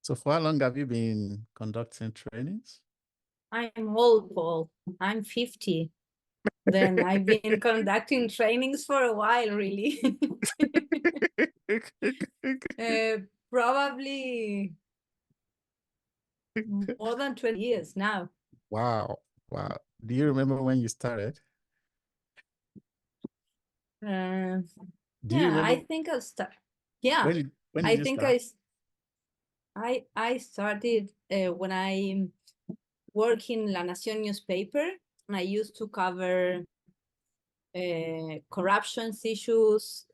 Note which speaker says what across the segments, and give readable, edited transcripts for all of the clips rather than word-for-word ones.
Speaker 1: So for how long have you been conducting trainings?
Speaker 2: I'm old, Paul. I'm 50. Then I've been conducting trainings for a while, really. uh, Probably more than 20 years now.
Speaker 1: Wow. Wow. Do you remember when you started?
Speaker 2: Uh,
Speaker 1: Do you
Speaker 2: yeah, I
Speaker 1: remember
Speaker 2: think I'll start. Yeah,
Speaker 1: when did
Speaker 2: I
Speaker 1: you
Speaker 2: think
Speaker 1: start?
Speaker 2: I started when I work in La Nación newspaper, and I used to cover corruption issues,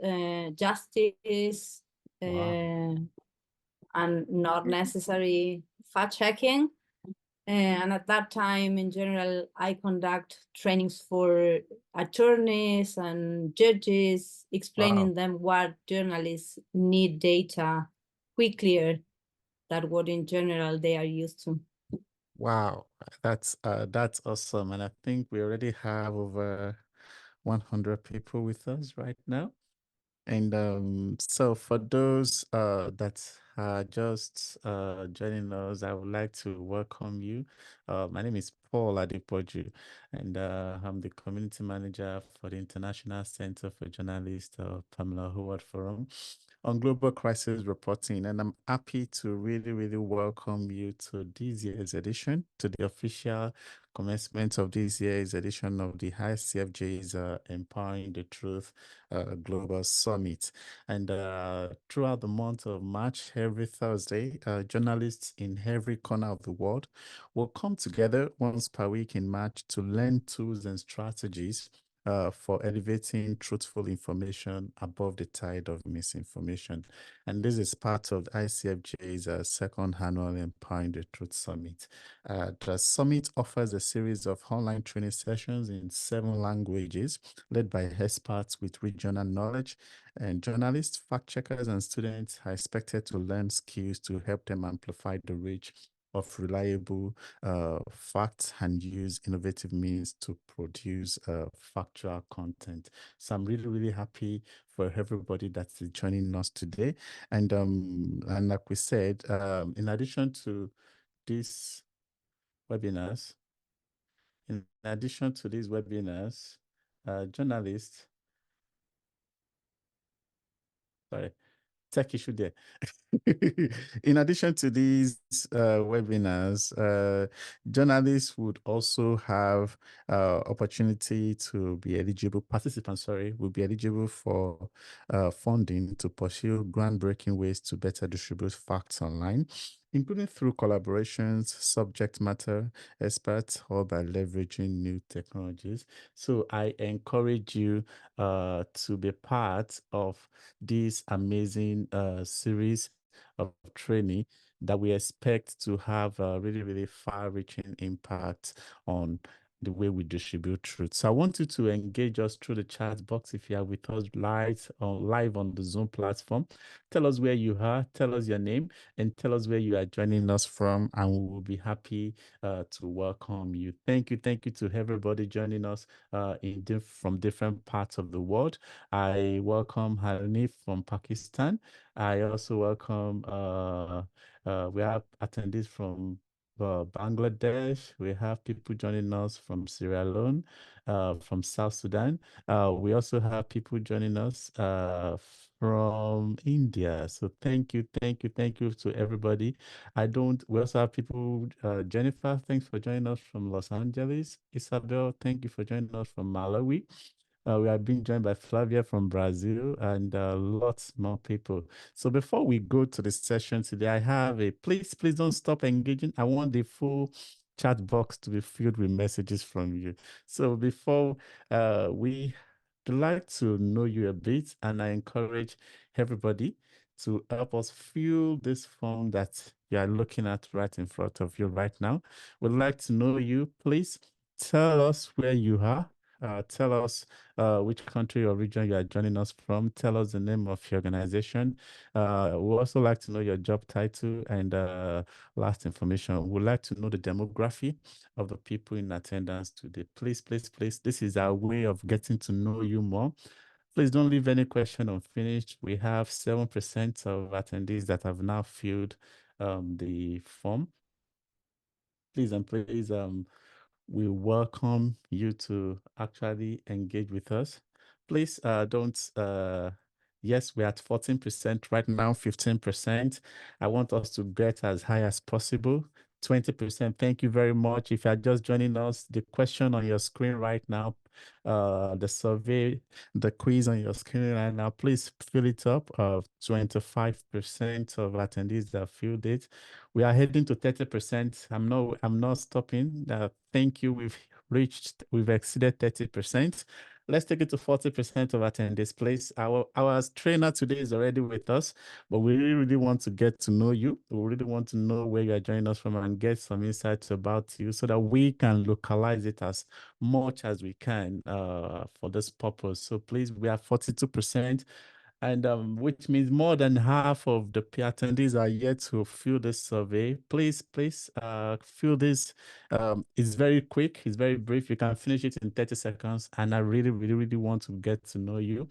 Speaker 2: justice,
Speaker 1: Wow.
Speaker 2: and not necessary fact checking. And at that time, in general, I conduct trainings for attorneys and judges,
Speaker 1: Wow.
Speaker 2: explaining them what journalists need data quicker than what in general they are used to.
Speaker 1: Wow. That's awesome. And I think we already have over 100 people with us right now. And so for those that are just joining us, I would like to welcome you. My name is Paul Adepoju, and I'm the community manager for the International Center for Journalists, Pamela Howard Forum on Global Crisis Reporting. And I'm happy to really welcome you to this year's edition, to the official commencement of this year's edition of the ICFJ's Empowering the Truth Global Summit. And throughout the month of March, every Thursday, journalists in every corner of the world will come together once per week in March to learn tools and strategies for elevating truthful information above the tide of misinformation. And this is part of ICFJ's second annual Empowering the Truth Summit. The summit offers a series of online training sessions in 7 languages led by experts with regional knowledge, and journalists, fact checkers, and students are expected to learn skills to help them amplify the reach of reliable facts and use innovative means to produce factual content. So I'm really happy for everybody that's joining us today. And like we said, in addition to these webinars, journalists, sorry, tech issue there. In addition to these webinars, journalists would also have opportunity to be eligible, participants, sorry, will be eligible for funding to pursue groundbreaking ways to better distribute facts online, including through collaborations, subject matter experts, or by leveraging new technologies. So I encourage you to be part of this amazing series of training that we expect to have a really far-reaching impact on the way we distribute truth. So I want you to engage us through the chat box if you are with us live on the Zoom platform. Tell us where you are, tell us your name, and tell us where you are joining us from, and we will be happy to welcome you. Thank you to everybody joining us from different parts of the world. I welcome Hanif from Pakistan. I also welcome, we have attendees from Bangladesh. We have people joining us from Sierra Leone, from South Sudan. We also have people joining us from India. So thank you to everybody. We also have people, Jennifer, thanks for joining us from Los Angeles. Isabel, thank you for joining us from Malawi. We are being joined by Flavia from Brazil and lots more people. So before we go to the session today, I have please don't stop engaging. I want the full chat box to be filled with messages from you. So before we would like to know you a bit, and I encourage everybody to help us fill this form that you are looking at right in front of you right now. We'd like to know you. Please tell us where you are. Tell us which country or region you are joining us from. Tell us the name of your organization. We also like to know your job title and last information. We'd like to know the demography of the people in attendance today. Please. This is our way of getting to know you more. Please don't leave any question unfinished. We have 7% of attendees that have now filled the form. Please and please, we welcome you to actually engage with us. Please don't, yes, we're at 14% right now, 15%. I want us to get as high as possible. 20%. Thank you very much. If you're just joining us, the question on your screen right now, the survey, the quiz on your screen right now, please fill it up. 25% of attendees that filled it. We are heading to 30%. I'm not stopping. Thank you. We've exceeded 30%. Let's take it to 40% of attendees, please. Our trainer today is already with us, but we really want to get to know you. We really want to know where you are joining us from and get some insights about you so that we can localize it as much as we can for this purpose. So please, we are 42%, and which means more than half of the attendees are yet to fill this survey. Please fill this. It's very quick, it's very brief. You can finish it in 30 seconds, and I really, really, really want to get to know you.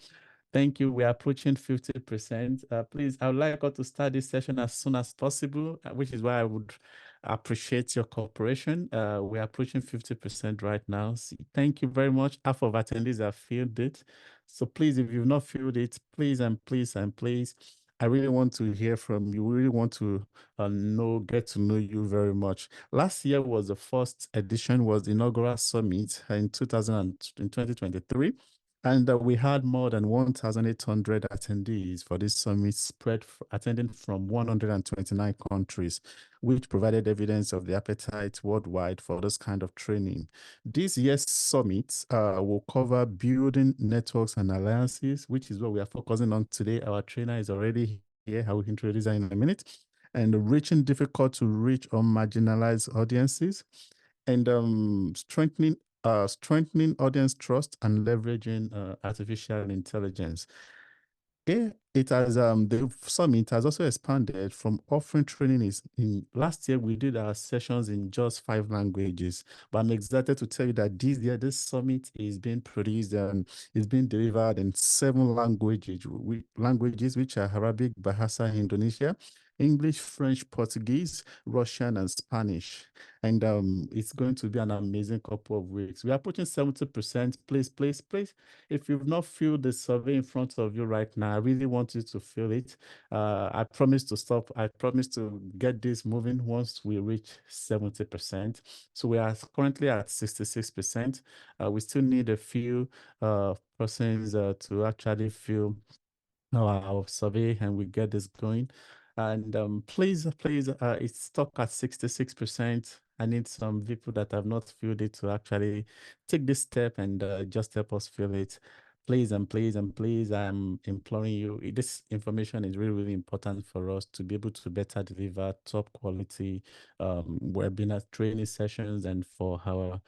Speaker 1: Thank you. We are approaching 50%. Please, I would like us to start this session as soon as possible, which is why I would appreciate your cooperation. We are approaching 50% right now. Thank you very much. Half of attendees have filled it. So please, if you've not filled it, please and please and please, I really want to hear from you. We really want to get to know you very much. Last year was the first edition, was the inaugural summit in 2023. And we had more than 1,800 attendees for this summit, attending from 129 countries, which provided evidence of the appetite worldwide for this kind of training. This year's summit will cover building networks and alliances, which is what we are focusing on today. Our trainer is already here. I will introduce her in a minute. And reaching difficult to reach or marginalized audiences, and strengthening audience trust and leveraging artificial intelligence. It has the summit has also expanded from offering training in last year. We did our sessions in just 5 languages, but I'm excited to tell you that this year this summit is being produced and is being delivered in 7 languages, which are Arabic, Bahasa, Indonesia, English, French, Portuguese, Russian, and Spanish. And it's going to be an amazing couple of weeks. We are approaching 70%. Please, if you've not filled the survey in front of you right now, I really want you to fill it. I promise to stop. I promise to get this moving once we reach 70%. So we are currently at 66%. We still need a few persons to actually fill our survey, and we get this going. And please, it's stuck at 66%. I need some people that have not filled it to actually take this step and just help us fill it. Please and please and please, I'm imploring you. This information is really, really important for us to be able to better deliver top quality webinar training sessions, and for our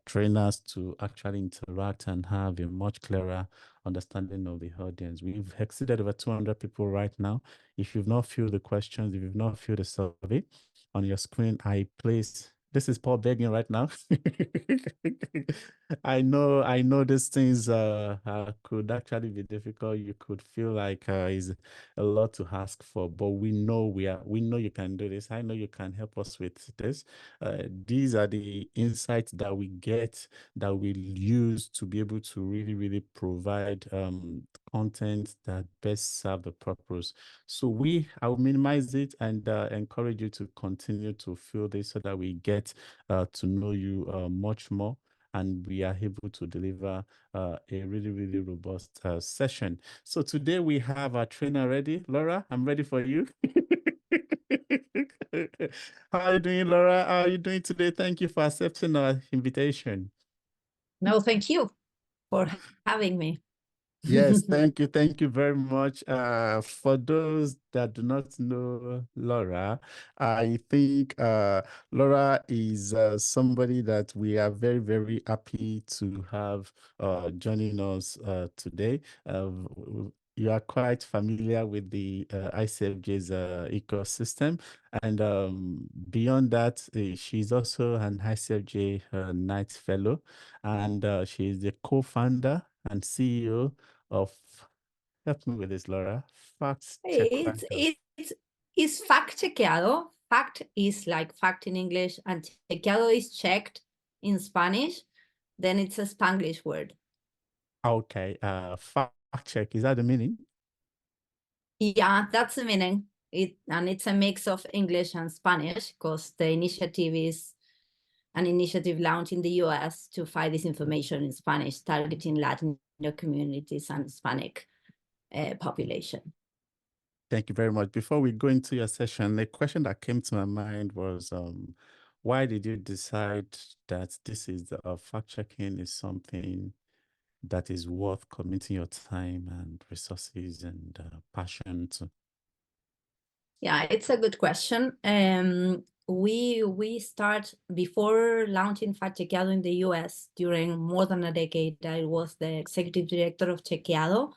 Speaker 1: trainers to actually interact and have a much clearer understanding of the audience. We've exceeded over 200 people right now. If you've not filled the questions, if you've not filled the survey on your screen, this is Paul begging right now. I know these things could actually be difficult. You could feel like it's a lot to ask for, but we know you can do this. I know you can help us with this. These are the insights that we get, that we use to be able to really, really provide content that best serve the purpose. So I will minimize it and encourage you to continue to fill this so that we get to know you much more, and we are able to deliver a really, really robust session. So today we have our trainer ready. Laura, I'm ready for you. How are you doing, Laura? How are you doing today? Thank you for accepting our invitation.
Speaker 2: No, thank you for having me.
Speaker 1: Yes, thank you. Thank you very much. For those that do not know Laura, I think Laura is somebody that we are very, very happy to have joining us today. You are quite familiar with the ICFJ's ecosystem. And beyond that, she's also an ICFJ Knight Fellow, and she is the co-founder and CEO of, help me with this, Laura, Facts Check
Speaker 2: It's
Speaker 1: Writers.
Speaker 2: it's is fact chequeado. Fact is like fact in English, and chequeado is checked in Spanish. Then it's a Spanglish word.
Speaker 1: Okay. Fact check. Is that the meaning?
Speaker 2: Yeah, that's the meaning. It's a mix of English and Spanish, because the initiative is an initiative launched in the US to fight disinformation in Spanish, targeting Latino communities and Hispanic population.
Speaker 1: Thank you very much. Before we go into your session, the question that came to my mind was, why did you decide that this is fact checking is something that is worth committing your time and resources and passion to?
Speaker 2: Yeah, it's a good question. We start before launching Fact Chequeado in the US during more than a decade. I was the executive director of Chequeado.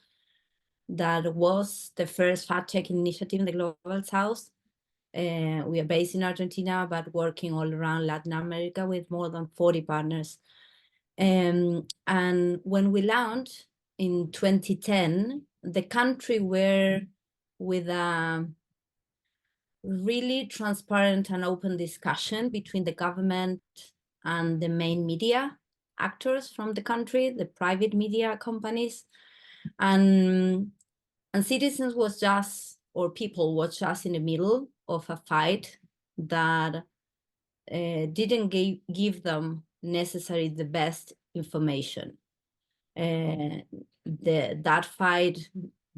Speaker 2: That was the first fact-checking initiative in the Global South. We are based in Argentina, but working all around Latin America with more than 40 partners. And when we launched in 2010, the country were with a really transparent and open discussion between the government and the main media actors from the country, the private media companies, and citizens was just, or people was just in the middle of a fight that didn't give them necessarily the best information. That fight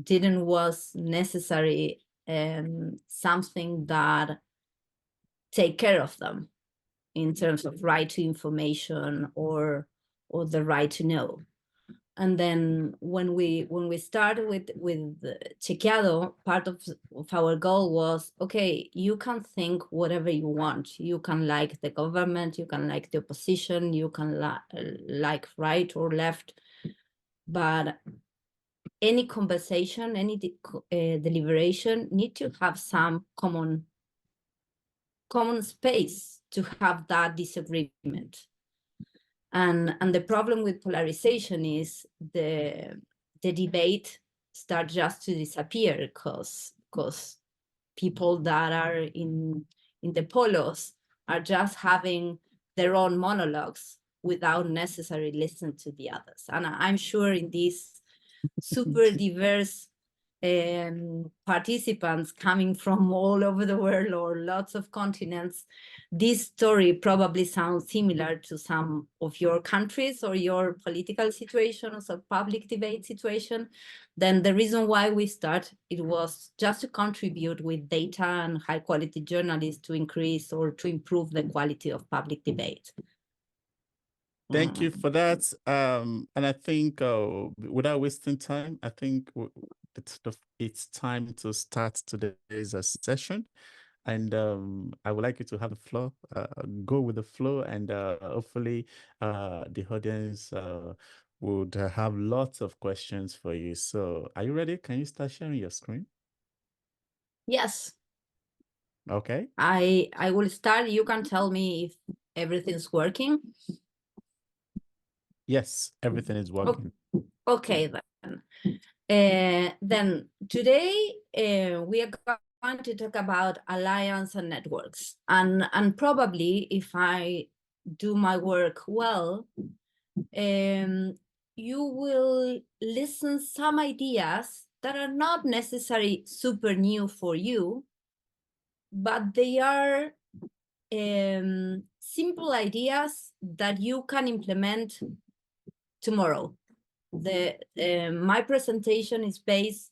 Speaker 2: didn't was necessary something that take care of them in terms of right to information or the right to know. And then when we started with Chequeado, part of our goal was, okay, you can think whatever you want. You can like the government, you can like the opposition, you can like right or left, but any conversation, any deliberation need to have some common space to have that disagreement. And the problem with polarization is the debate start just to disappear because people that are in the polos are just having their own monologues without necessarily listening to the others. And I'm sure in this super diverse participants coming from all over the world or lots of continents, this story probably sounds similar to some of your countries or your political situations or public debate situation. Then the reason why we start, it was just to contribute with data and high quality journalists to increase or to improve the quality of public debate.
Speaker 1: Thank you for that. And I think without wasting time, I think it's time to start today's session. And I would like you to have the floor, go with the flow, and hopefully the audience would have lots of questions for you. So are you ready? Can you start sharing your screen?
Speaker 2: Yes.
Speaker 1: Okay.
Speaker 2: I will start. You can tell me if everything's working.
Speaker 1: Yes, everything is working.
Speaker 2: Okay, then. Then today we are going to talk about alliance and networks. And probably if I do my work well, you will listen some ideas that are not necessarily super new for you, but they are simple ideas that you can implement tomorrow. My presentation is based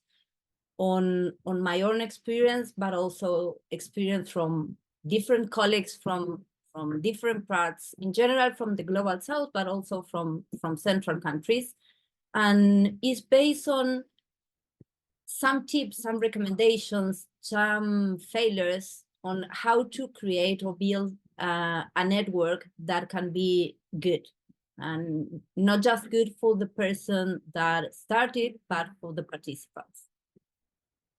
Speaker 2: on my own experience, but also experience from different colleagues from different parts, in general from the Global South, but also from central countries, and is based on some tips, some recommendations, some failures on how to create or build a network that can be good, and not just good for the person that started, but for the participants.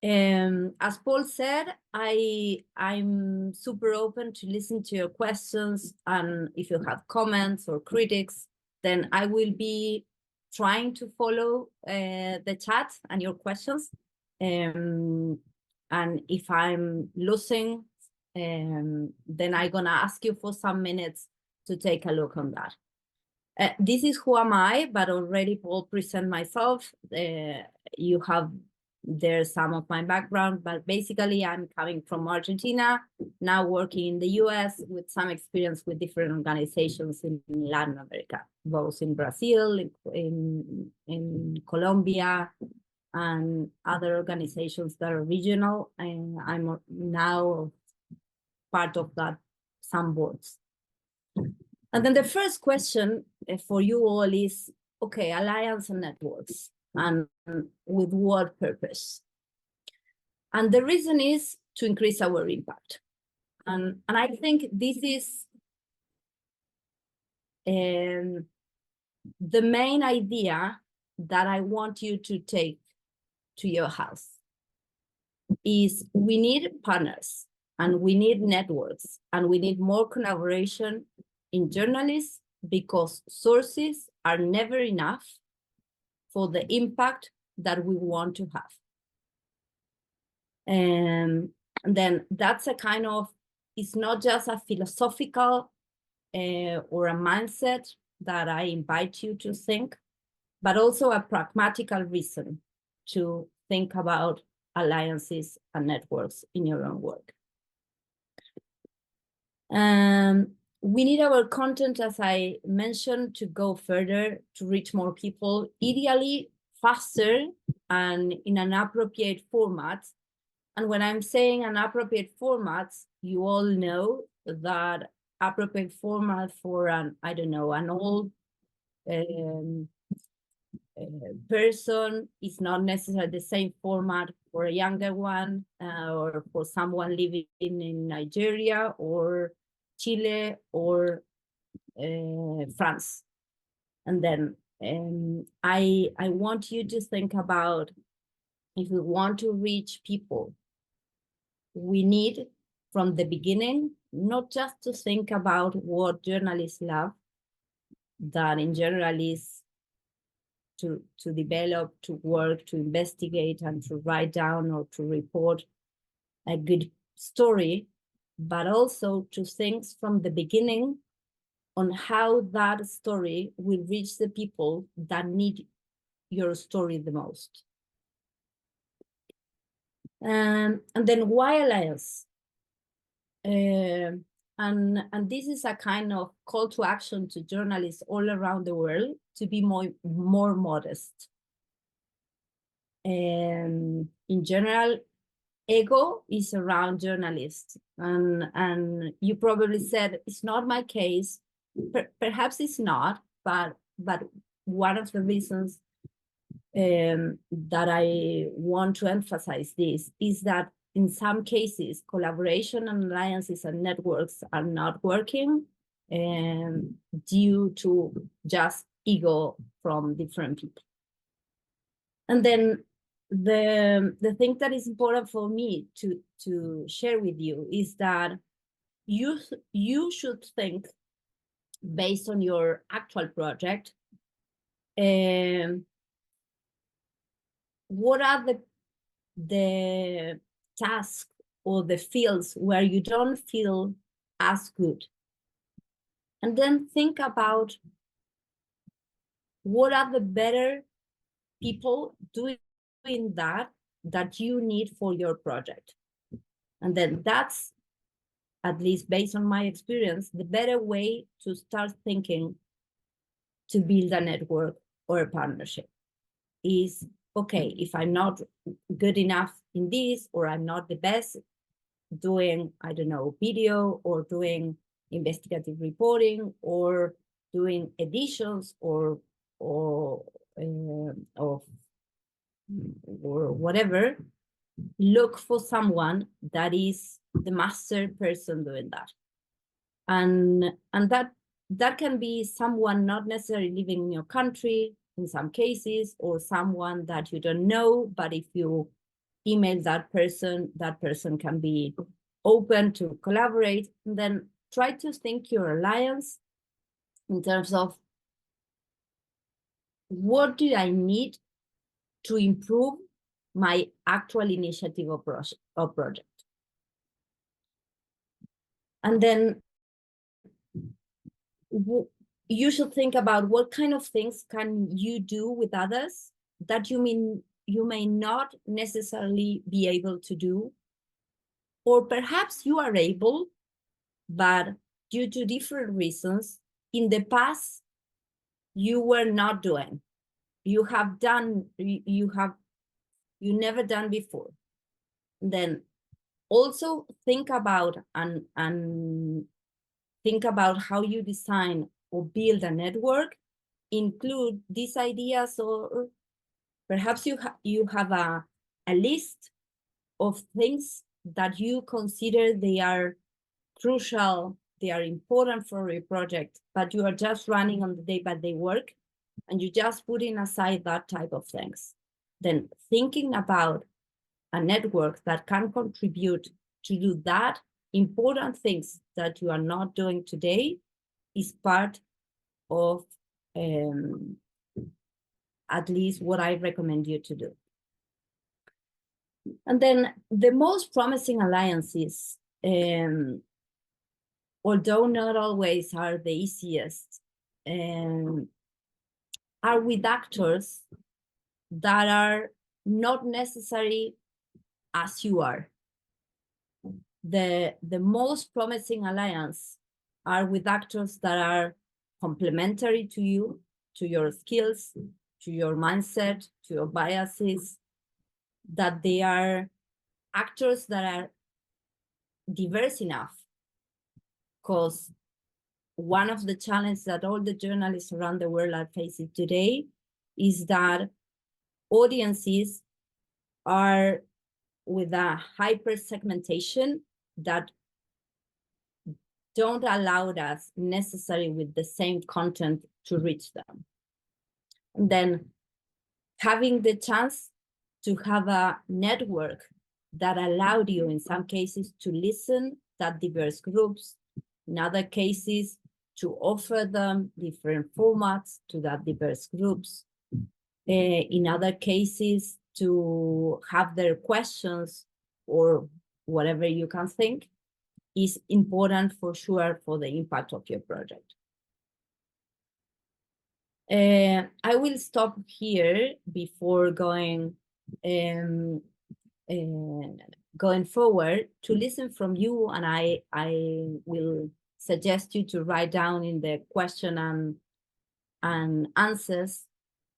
Speaker 2: As Paul said, I'm super open to listen to your questions, and if you have comments or critics, then I will be trying to follow the chat and your questions. And if I'm losing, then I'm gonna ask you for some minutes to take a look on that. This is who am I, but already Paul present myself. You have there some of my background, but basically I'm coming from Argentina, now working in the US with some experience with different organizations in Latin America, both in Brazil, in Colombia, and other organizations that are regional. And I'm now part of that, some boards. And then the first question for you all is, okay, alliance and networks, and with what purpose? And the reason is to increase our impact. And I think this is the main idea that I want you to take to your house is we need partners and we need networks and we need more collaboration in journalists, because sources are never enough for the impact that we want to have. And then that's a kind of, it's not just a philosophical or a mindset that I invite you to think, but also a pragmatical reason to think about alliances and networks in your own work. We need our content, as I mentioned, to go further, to reach more people, ideally faster and in an appropriate format. And when I'm saying an appropriate format, you all know that appropriate format for an, I don't know, an old person is not necessarily the same format for a younger one, or for someone living in Nigeria or Chile or France. And then I want you to think about, if we want to reach people, we need from the beginning, not just to think about what journalists love, that in general is to develop, to work, to investigate, and to write down or to report a good story, but also to think from the beginning on how that story will reach the people that need your story the most. And then why alliance? And this is a kind of call to action to journalists all around the world to be more modest. In general, ego is around journalists, and you probably said it's not my case. Perhaps it's not, but one of the reasons that I want to emphasize this is that in some cases, collaboration and alliances and networks are not working due to just ego from different people. And then the thing that is important for me to share with you is that you should think based on your actual project, what are the tasks or the fields where you don't feel as good? And then think about what are the better people doing that you need for your project. And then that's, at least based on my experience, the better way to start thinking to build a network or a partnership is, okay, if I'm not good enough in this, or I'm not the best doing, I don't know, video or doing investigative reporting or doing editions or whatever, look for someone that is the master person doing that. And that can be someone not necessarily living in your country in some cases, or someone that you don't know, but if you email that person can be open to collaborate. And then try to think your alliance in terms of, what do I need to improve my actual initiative or project. And then you should think about what kind of things can you do with others that you may not necessarily be able to do, or perhaps you are able, but due to different reasons in the past you were not doing. You never done before. Then also think about and think about how you design or build a network. Include these ideas, or perhaps you have a list of things that you consider they are crucial, they are important for your project, but you are just running on the day-by-day work, and you just putting aside that type of things. Then thinking about a network that can contribute to do that important things that you are not doing today is part of at least what I recommend you to do. And then the most promising alliances, although not always are the easiest, are with actors that are not necessary as you are. The most promising alliance are with actors that are complementary to you, to your skills, to your mindset, to your biases, that they are actors that are diverse enough. Because one of the challenges that all the journalists around the world are facing today is that audiences are with a hyper segmentation that don't allow us necessarily with the same content to reach them. And then having the chance to have a network that allowed you in some cases to listen to diverse groups, in other cases to offer them different formats to that diverse groups, in other cases to have their questions or whatever you can think, is important for sure for the impact of your project. I will stop here before going forward to listen from you, and I will suggest you to write down in the question and answers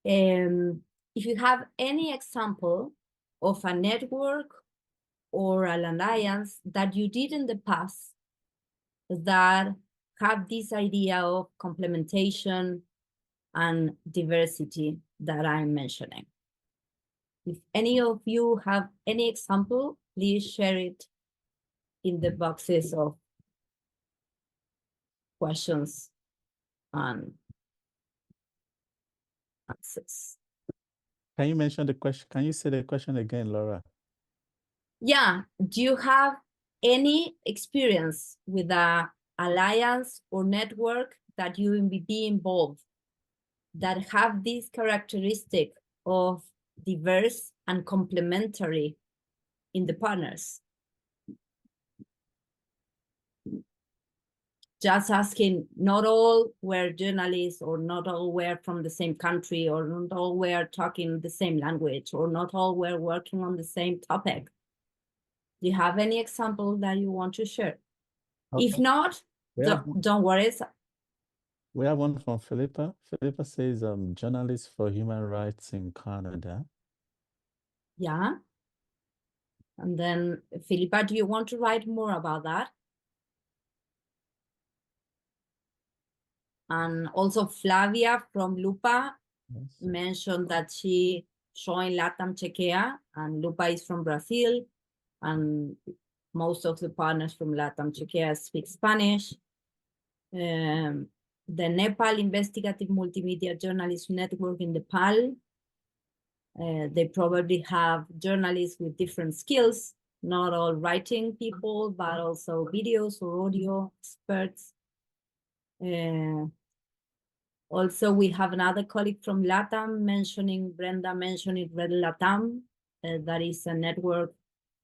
Speaker 2: if you have any example of a network or an alliance that you did in the past that have this idea of complementation and diversity that I'm mentioning. If any of you have any example, please share it in the boxes of questions and answers.
Speaker 1: Can you mention the question? Can you say the question again, Laura?
Speaker 2: Yeah, do you have any experience with a alliance or network that you will be involved that have this characteristic of diverse and complementary in the partners? Just asking, not all were journalists, or not all were from the same country, or not all were talking the same language, or not all were working on the same topic. Do you have any example that you want to share? Okay. If not, don't worry.
Speaker 1: We have one from Philippa. Philippa says, journalists for human rights in Canada.
Speaker 2: Yeah. And then, Philippa, do you want to write more about that? And also Flavia from Lupa mentioned that she joined Latam Chequea, and Lupa is from Brazil, and most of the partners from Latam Chequea speak Spanish. The Nepal Investigative Multimedia Journalism Network in Nepal, they probably have journalists with different skills, not all writing people, but also videos or audio experts. Also, we have another colleague from LATAM mentioning, Brenda mentioning Red LATAM. that is a network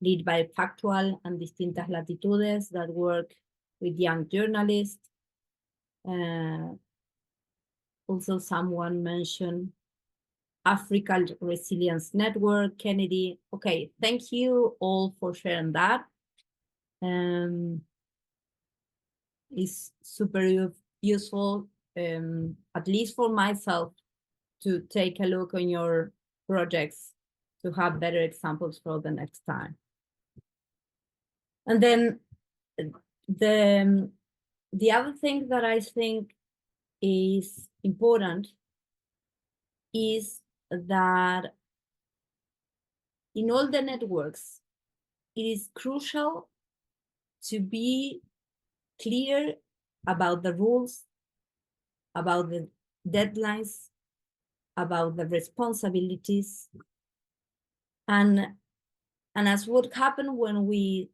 Speaker 2: led by Factual and Distintas Latitudes that work with young journalists. Also, someone mentioned African Resilience Network, Kennedy. Okay, thank you all for sharing that. It's super useful, at least for myself, to take a look on your projects to have better examples for the next time. And then the other thing that I think is important is that in all the networks, it is crucial to be clear about the rules, about the deadlines, about the responsibilities. And as what happened when we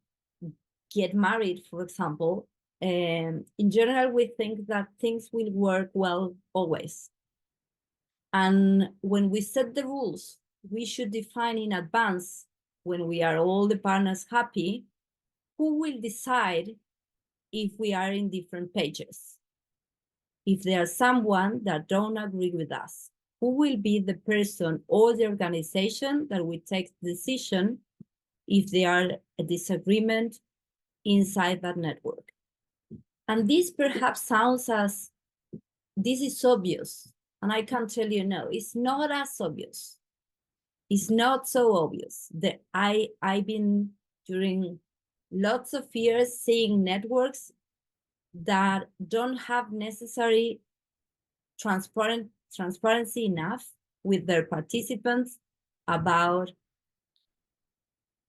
Speaker 2: get married, for example, in general, we think that things will work well always. And when we set the rules, we should define in advance, when we are all the partners happy, who will decide if we are in different pages. If there's someone that don't agree with us, who will be the person or the organization that will take the decision if there are a disagreement inside that network? And this perhaps sounds as, this is obvious. And I can tell you, no, it's not as obvious. It's not so obvious. That I've been during lots of years seeing networks that don't have necessary transparency enough with their participants about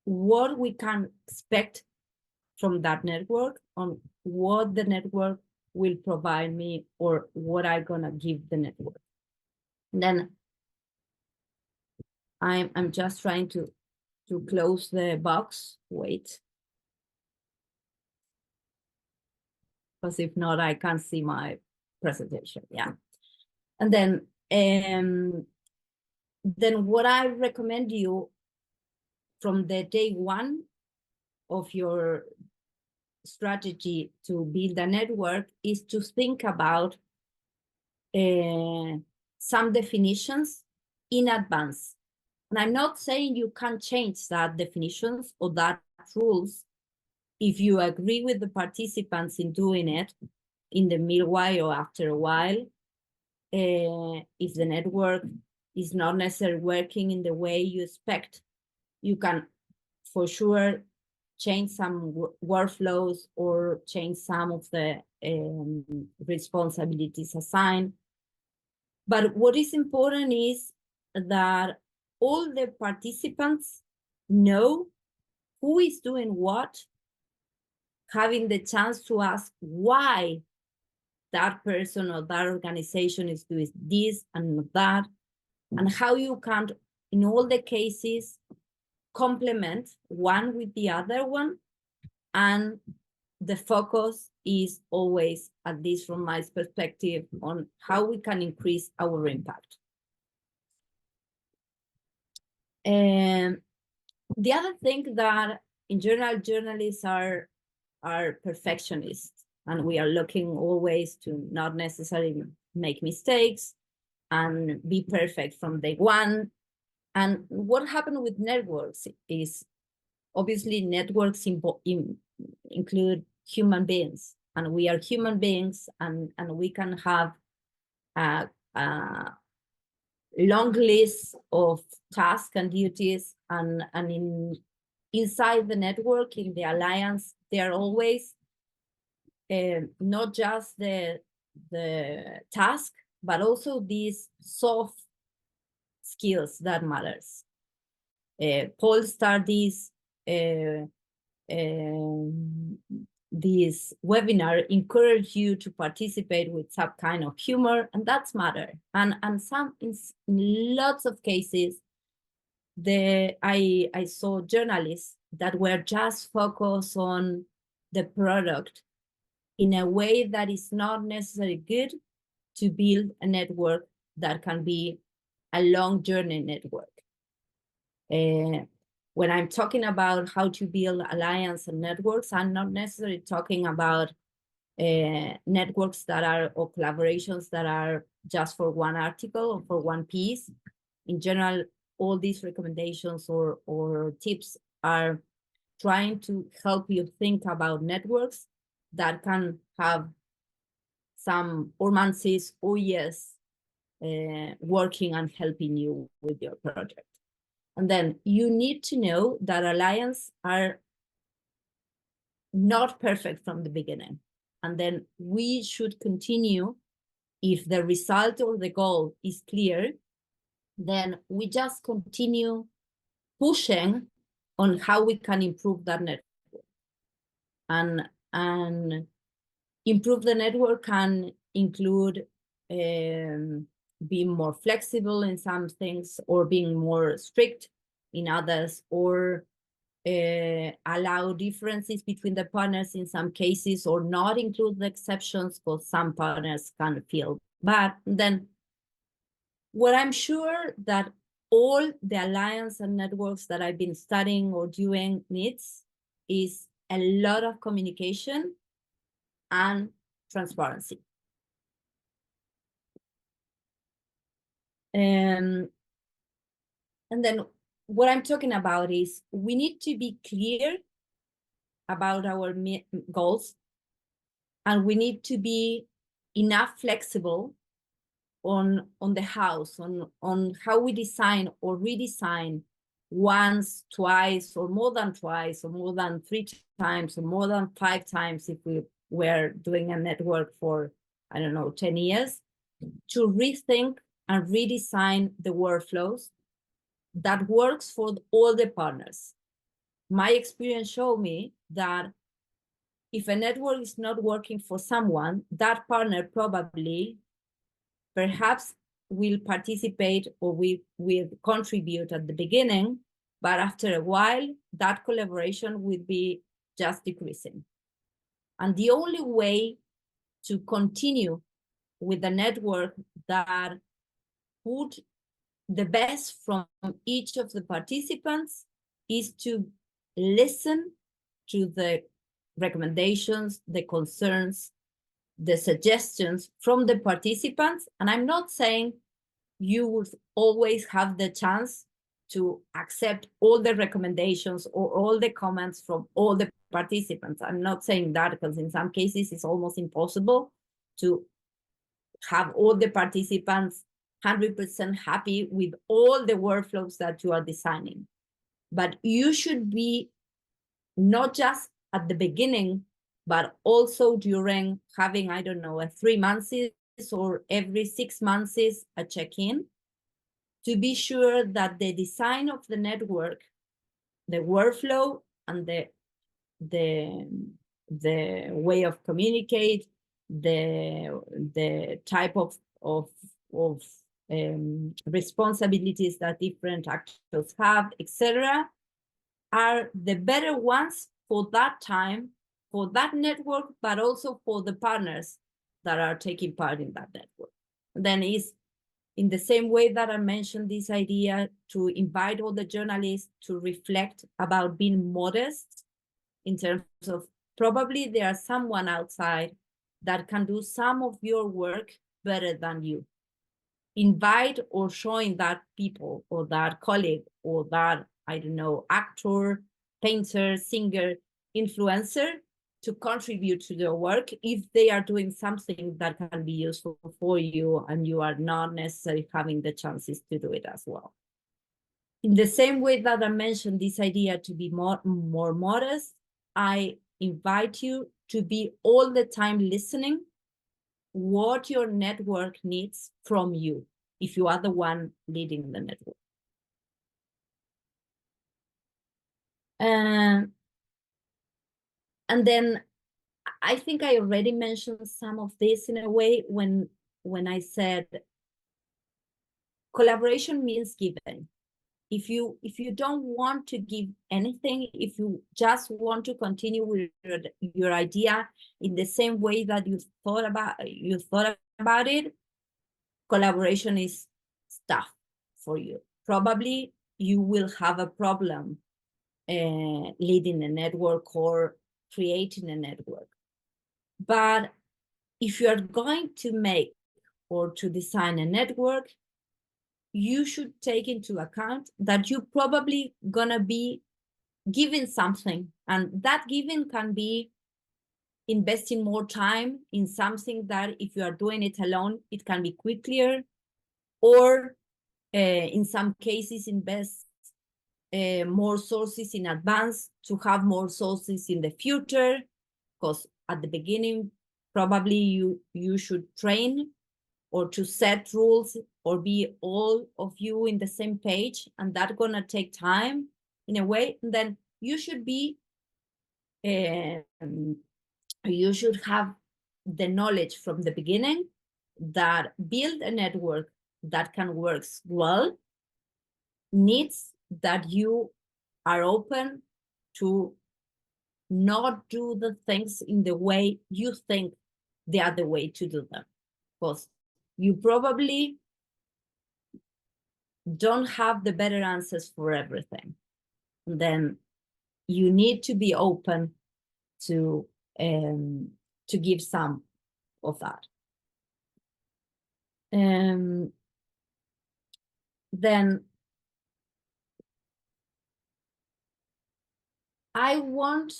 Speaker 2: what we can expect from that network, on what the network will provide me or what I'm gonna give the network. And then I'm just trying to close the box. Wait. Because if not, I can't see my presentation. Yeah. And then what I recommend you from the day one of your strategy to build a network is to think about some definitions in advance. And I'm not saying you can't change that definitions or that rules if you agree with the participants in doing it in the meanwhile or after a while. If the network is not necessarily working in the way you expect, you can for sure change some workflows or change some of the responsibilities assigned. But what is important is that all the participants know who is doing what, having the chance to ask why that person or that organization is doing this and that, and how you can, in all the cases, complement one with the other one. And the focus is always, at least from my perspective, on how we can increase our impact. And the other thing that in general, journalists are perfectionists, and we are looking always to not necessarily make mistakes and be perfect from day one. And what happened with networks is, obviously networks include human beings, and we are human beings, and we can have a long list of tasks and duties, and inside the network, in the alliance, there are always not just the task, but also these soft skills that matters. Paul started this webinar encourage you to participate with some kind of humor, and that's matter. And in lots of cases, I saw journalists that were just focused on the product in a way that is not necessarily good to build a network that can be a long journey network. When I'm talking about how to build alliance and networks, I'm not necessarily talking about networks that are, or collaborations that are just for one article or for one piece. In general, all these recommendations or tips are trying to help you think about networks that can have some or months or years working and helping you with your project. And then you need to know that alliances are not perfect from the beginning. And then we should continue, if the result or the goal is clear, then we just continue pushing on how we can improve that network. And improve the network can include being more flexible in some things, or being more strict in others, or allow differences between the partners in some cases, or not include the exceptions because some partners can feel bad. Then what I'm sure that all the alliance and networks that I've been studying or doing needs is a lot of communication and transparency. And then what I'm talking about is we need to be clear about our goals, and we need to be enough flexible on the house, on how we design or redesign once, twice, or more than twice, or more than 3 times, or more than 5 times if we were doing a network for, I don't know, 10 years, to rethink and redesign the workflows that works for all the partners. My experience showed me that if a network is not working for someone, that partner probably perhaps will participate or will contribute at the beginning, but after a while, that collaboration will be just decreasing. And the only way to continue with the network that put the best from each of the participants is to listen to the recommendations, the concerns, the suggestions from the participants. And I'm not saying you would always have the chance to accept all the recommendations or all the comments from all the participants. I'm not saying that, because in some cases it's almost impossible to have all the participants 100% happy with all the workflows that you are designing. But you should be not just at the beginning, but also during having, I don't know, a 3 months or every 6 months a check-in, to be sure that the design of the network, the workflow, and the way of communicate, the type of responsibilities that different actors have, etc., are the better ones for that time, for that network, but also for the partners that are taking part in that network. Then is in the same way that I mentioned this idea to invite all the journalists to reflect about being modest, in terms of probably there are someone outside that can do some of your work better than you. Invite or showing that people or that colleague or that, I don't know, actor, painter, singer, influencer to contribute to their work if they are doing something that can be useful for you and you are not necessarily having the chances to do it as well. In the same way that I mentioned this idea to be more modest, I invite you to be all the time listening what your network needs from you, if you are the one leading the network. And then I think I already mentioned some of this in a way when I said collaboration means giving. If you don't want to give anything, if you just want to continue with your idea in the same way that you thought about it, collaboration is tough for you. Probably you will have a problem leading a network or creating a network. But if you are going to make or to design a network, you should take into account that you're probably gonna be giving something, and that giving can be investing more time in something that if you are doing it alone, it can be quicker, or in some cases invest more sources in advance to have more sources in the future, because at the beginning probably you should train or to set rules or be all of you in the same page, and that's gonna take time in a way. And then you should be you should have the knowledge from the beginning that build a network that can work well needs that you are open to not do the things in the way you think they are the way to do them, because you probably don't have the better answers for everything. And then you need to be open to give some of that. Then I want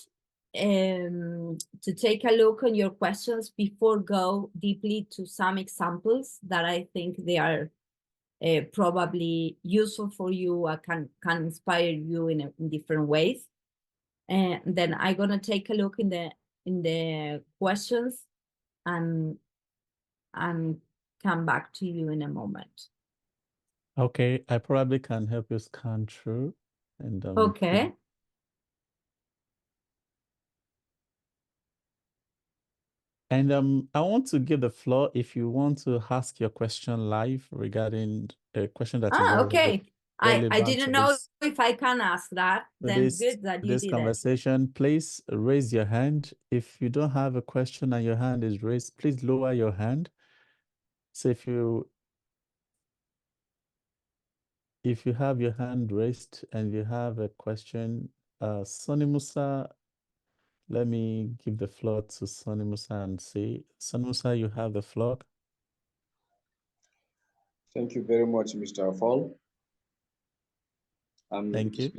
Speaker 2: to take a look on your questions before go deeply to some examples that I think they are probably useful for you, can inspire you in different ways. And then I'm gonna take a look in the questions and come back to you in a moment.
Speaker 1: Okay, I probably can help you scan through and
Speaker 2: Okay.
Speaker 1: And I want to give the floor if you want to ask your question live regarding a question that is
Speaker 2: Okay. I
Speaker 1: relevant
Speaker 2: didn't know if I can ask that. Then good that you did it.
Speaker 1: conversation. Please raise your hand. If you don't have a question and your hand is raised, please lower your hand. So if you have your hand raised and you have a question, Sonny Musa, let me give the floor to Sonny Musa and say, Sonny Musa, you have the floor.
Speaker 3: Thank you very much, Mr. Fall.
Speaker 1: Thank you.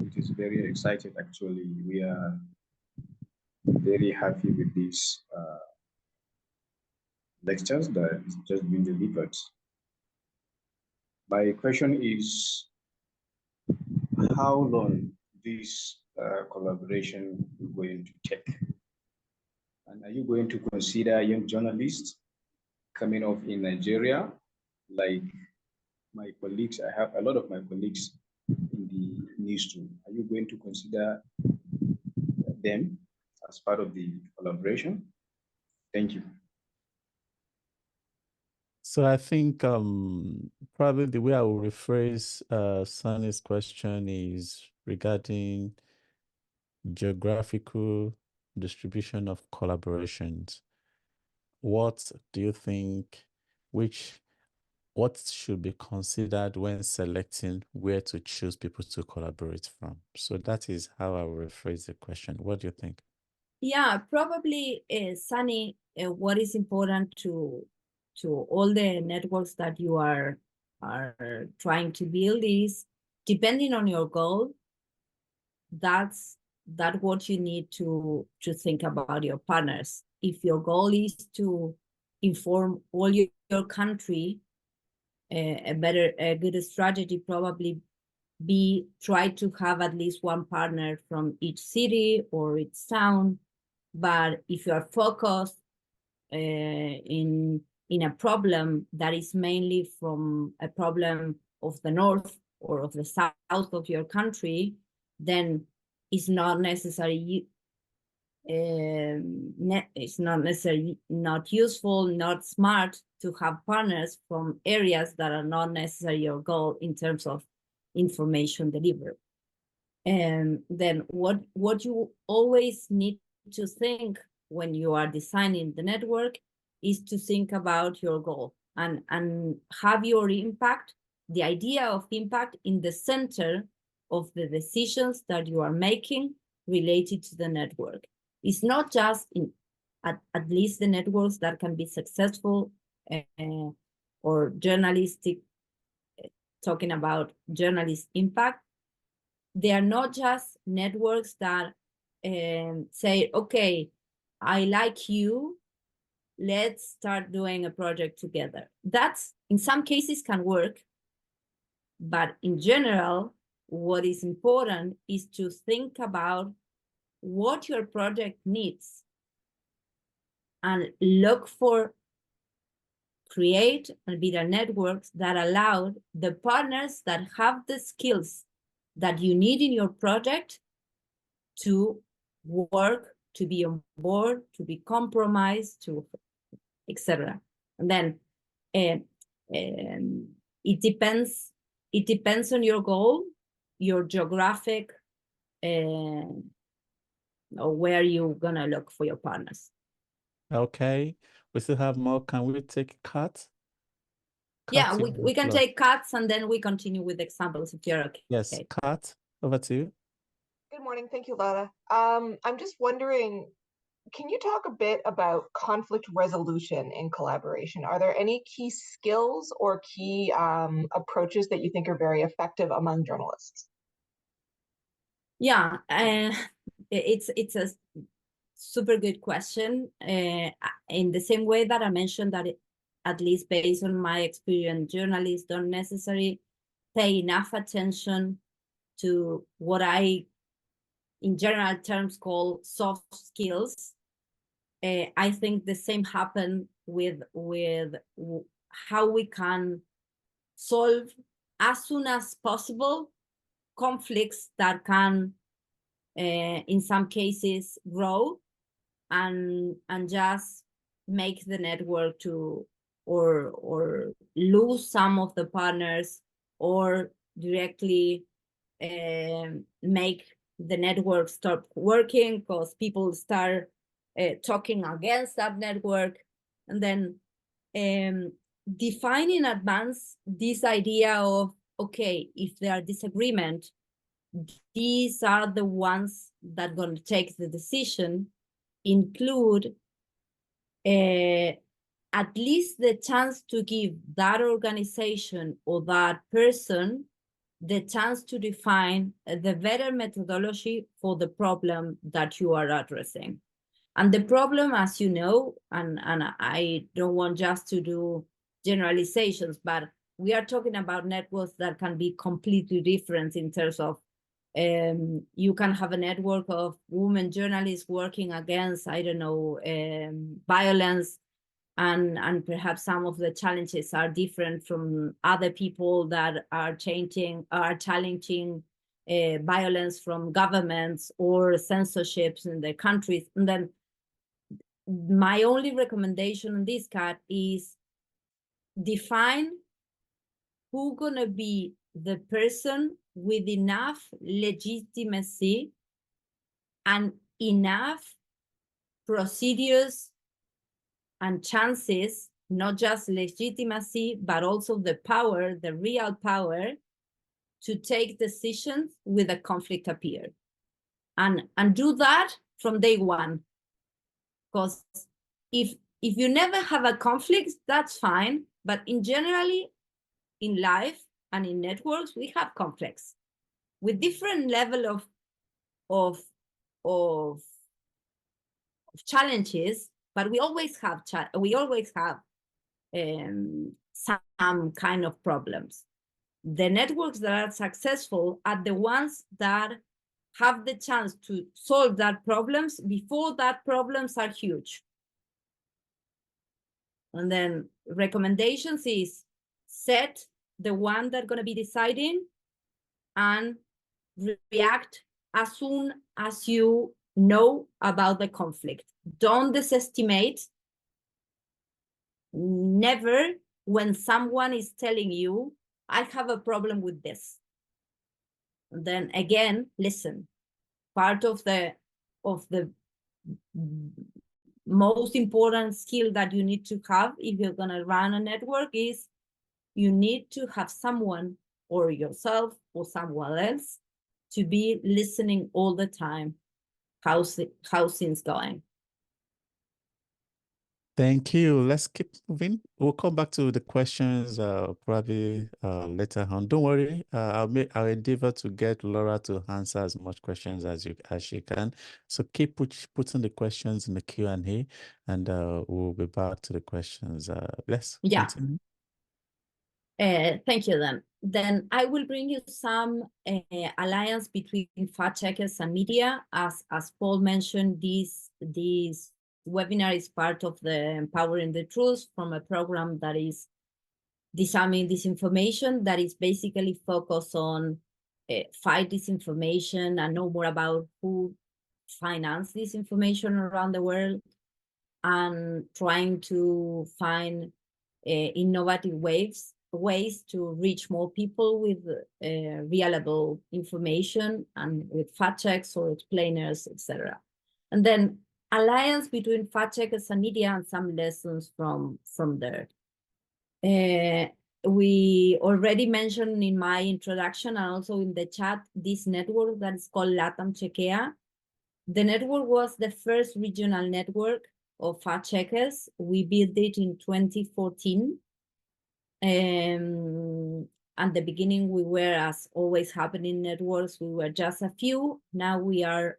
Speaker 3: It is very exciting, actually. We are very happy with these lectures that is just been delivered. My question is, how long this collaboration is going to take? And are you going to consider young journalists coming up in Nigeria, like my colleagues? I have a lot of my colleagues in the newsroom. Are you going to consider them as part of the collaboration? Thank you.
Speaker 1: So I think probably the way I will rephrase Sunny's question is regarding geographical distribution of collaborations. What do you think, what should be considered when selecting where to choose people to collaborate from? So that is how I will rephrase the question. What do you think?
Speaker 2: Yeah, probably, Sunny, what is important to all the networks that you are trying to build is, depending on your goal, that's what you need to think about your partners. If your goal is to inform all your country, a good strategy probably be try to have at least one partner from each city or each town. But if you are focused in a problem that is mainly from a problem of the north or of the south of your country, then it's not necessary. It's not necessarily not useful, not smart to have partners from areas that are not necessarily your goal in terms of information delivery. And then what you always need to think when you are designing the network is to think about your goal and have your impact the idea of impact in the center of the decisions that you are making related to the network. It's not just at least the networks that can be successful or journalistic, talking about journalist impact. They are not just networks that say, okay, I like you, let's start doing a project together. That's, in some cases, can work. But in general, what is important is to think about what your project needs and look for, create and build networks that allow the partners that have the skills that you need in your project to work, to be on board, to be compromised, to etc. And then it depends on your goal, your geographic, or where you're gonna look for your partners.
Speaker 1: Okay, we still have more. Can we take cuts?
Speaker 2: Yeah, we can take cuts and then we continue with examples if you're okay.
Speaker 1: Yes, cut. Over to you.
Speaker 4: Good morning. Thank you, Laura. I'm just wondering, can you talk a bit about conflict resolution in collaboration? Are there any key skills or key approaches that you think are very effective among journalists?
Speaker 2: Yeah, it's a super good question. In the same way that I mentioned that, at least based on my experience, journalists don't necessarily pay enough attention to what I, in general terms, call soft skills. I think the same happened with how we can solve as soon as possible conflicts that can, in some cases, grow and just make the network to or lose some of the partners, or directly make the network stop working because people start talking against that network. And then define in advance this idea of, okay, if there are disagreement, these are the ones that are going to take the decision, include at least the chance to give that organization or that person the chance to define the better methodology for the problem that you are addressing. And the problem, as you know, and I don't want just to do generalizations, but we are talking about networks that can be completely different in terms of, you can have a network of women journalists working against, I don't know, violence, and perhaps some of the challenges are different from other people that are challenging violence from governments or censorships in their countries. And then my only recommendation in this case is define who's gonna be the person with enough legitimacy and enough procedures and chances, not just legitimacy, but also the power, the real power, to take decisions with a conflict appear. And do that from day one. Because if you never have a conflict, that's fine. But in generally, in life and in networks, we have conflicts with different level of challenges, but we always have some kind of problems. The networks that are successful are the ones that have the chance to solve that problems before that problems are huge. And then recommendations is set the one that's going to be deciding and react as soon as you know about the conflict. Don't desestimate. Never when someone is telling you, I have a problem with this. And then again, listen. Part of the most important skill that you need to have if you're going to run a network is you need to have someone, or yourself or someone else, to be listening all the time. How's things going?
Speaker 1: Thank you. Let's keep moving. We'll come back to the questions probably later on. Don't worry. I'll endeavor to get Laura to answer as much questions as she can. So keep putting the questions in the Q&A, and we'll be back to the questions. Let's continue.
Speaker 2: Thank you then. Then I will bring you some alliance between fact checkers and media. As Paul mentioned, this webinar is part of the Empowering the Truth from a program that is disarming disinformation, that is basically focused on fight disinformation and know more about who finance disinformation around the world, and trying to find innovative ways to reach more people with reliable information and with fact checks or explainers, etc. And then alliance between fact checkers and media and some lessons from there. We already mentioned in my introduction and also in the chat this network that is called LATAM Chequea. The network was the first regional network of fact checkers. We built it in 2014. At the beginning, we were, as always happening networks, we were just a few. Now we are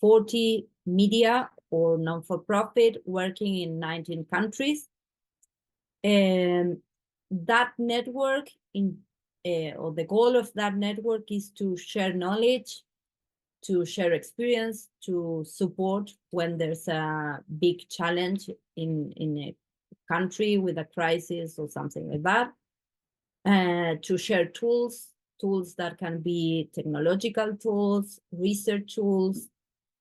Speaker 2: 40 media or non-for-profit working in 19 countries. That network, or the goal of that network, is to share knowledge, to share experience, to support when there's a big challenge in a country with a crisis or something like that, to share tools that can be technological tools, research tools,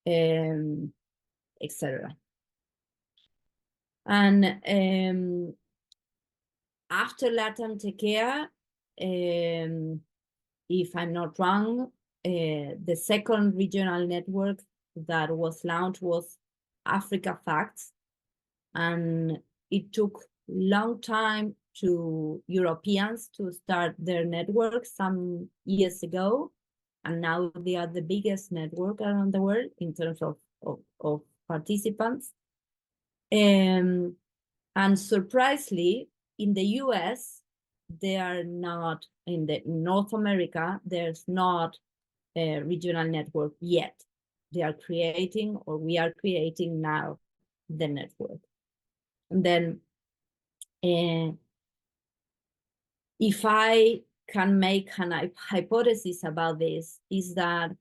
Speaker 2: etc. And after LATAM Chequea, if I'm not wrong, the second regional network that was launched was Africa Facts, and it took long time to Europeans to start their network some years ago, and now they are the biggest network around the world in terms of participants. And surprisingly, in the US, they are not, in North America, there's not a regional network yet. They are creating, or we are creating now, the network. And then if I can make an hypothesis about this, is that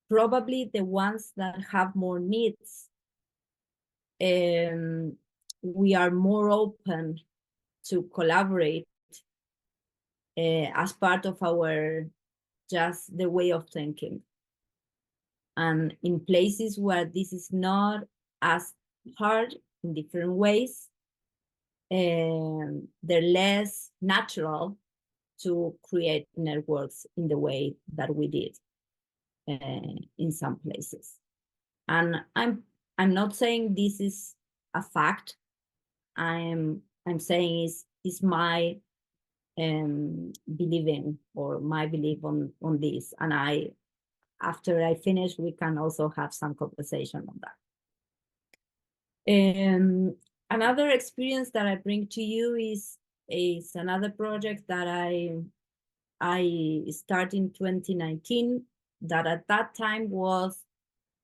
Speaker 2: probably the ones that have more needs, we are more open to collaborate as part of our just the way of thinking. And in places where this is not as hard in different ways, they're less natural to create networks in the way that we did in some places. And I'm not saying this is a fact. I'm saying is my believing, or my belief on this. And after I finish, we can also have some conversation on that. Another experience that I bring to you is another project that I started in 2019, that at that time was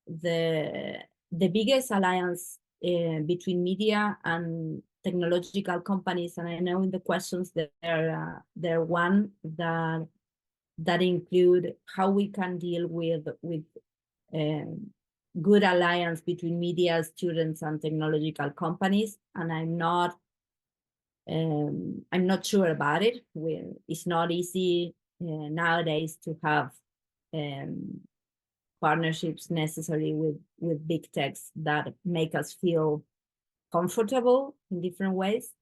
Speaker 2: the biggest alliance between media and technological companies. And I know in the questions there one that include how we can deal with good alliance between media, students, and technological companies. And I'm not sure about it. It's not easy nowadays to have partnerships necessary with big techs that make us feel comfortable in different ways.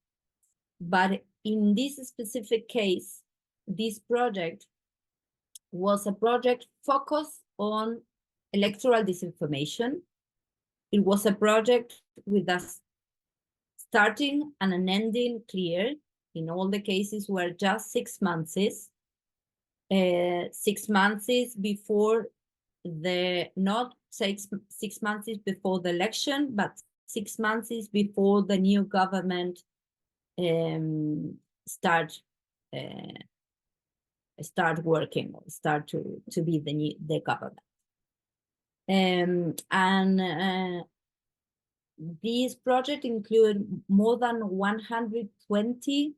Speaker 2: But in this specific case, this project was a project focused on electoral disinformation. It was a project with a starting and an ending clear. in all the cases were just 6 months, 6 months before not 6 months before the election, but 6 months before the new government start working, or start to be the government. This project include more than 120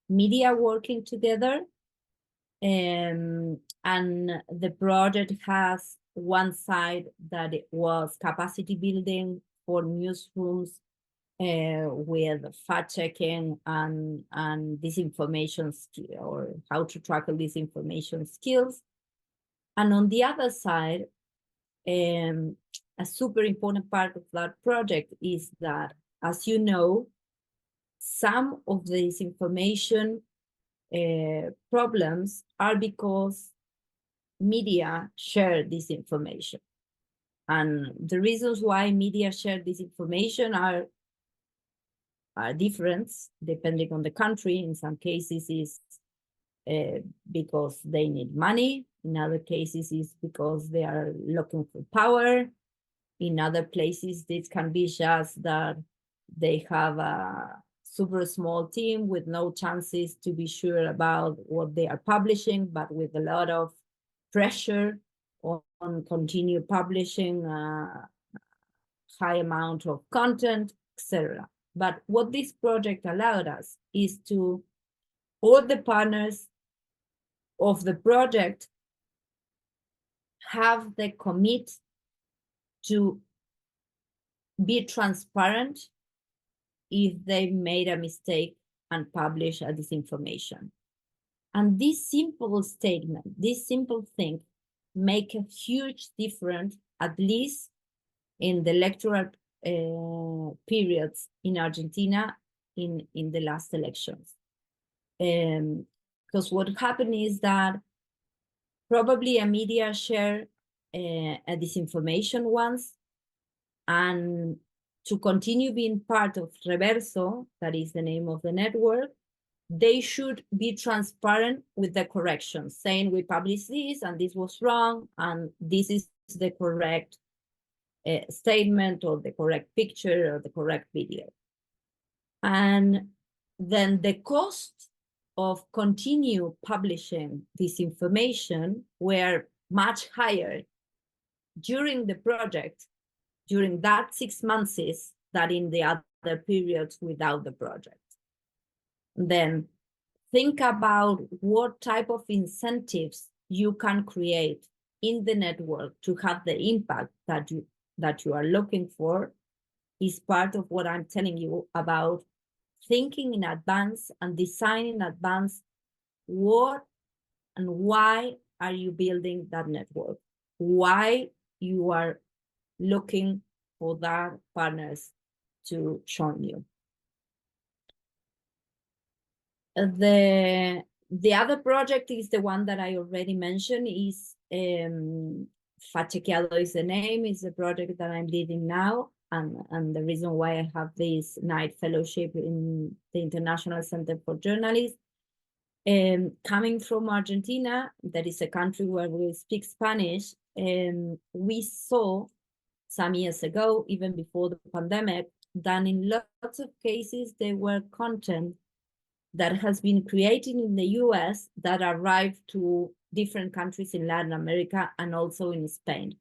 Speaker 2: media working together. And the project has one side that it was capacity building for newsrooms with fact-checking and disinformation skill, or how to tackle disinformation skills. And on the other side, a super important part of that project is that, as you know, some of the disinformation problems are because media share this information. And the reasons why media share this information are different depending on the country. In some cases is because they need money. In other cases is because they are looking for power. In other places, this can be just that they have a super small team with no chances to be sure about what they are publishing, but with a lot of pressure on continue publishing a high amount of content, etc. But what this project allowed us is to all the partners of the project have the commit to be transparent if they made a mistake and publish a disinformation. And this simple statement, this simple thing, make a huge difference, at least in the electoral periods in Argentina in the last elections. Because what happened is that probably a media share a disinformation once, and to continue being part of Reverso, that is the name of the network, they should be transparent with the corrections, saying we published this and this was wrong, and this is the correct statement, or the correct picture, or the correct video. And then the cost of continue publishing this information were much higher during the project, during that 6 months, than in the other periods without the project. Then think about what type of incentives you can create in the network to have the impact that you are looking for, is part of what I'm telling you about thinking in advance and designing in advance what and why are you building that network, why you are looking for that partners to join you. The other project is the one that I already mentioned, is Fachequeado is the name, is the project that I'm leading now, and the reason why I have this night fellowship in the International Center for Journalists. Coming from Argentina, that is a country where we speak Spanish, we saw some years ago, even before the pandemic, that in lots of cases there were content that has been created in the US that arrived to different countries in Latin America and also in Spain.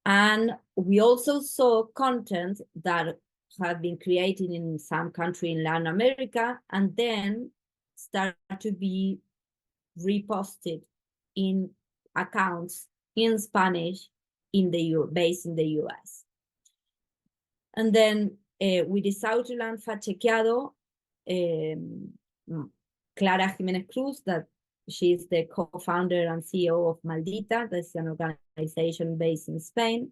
Speaker 2: And we also saw content that had been created in some country in Latin America and then start to be reposted in accounts in Spanish based in the US. And then we decided to launch Fachequeado. Clara Jimenez Cruz, that she's the co-founder and CEO of Maldita, that's an organization based in Spain,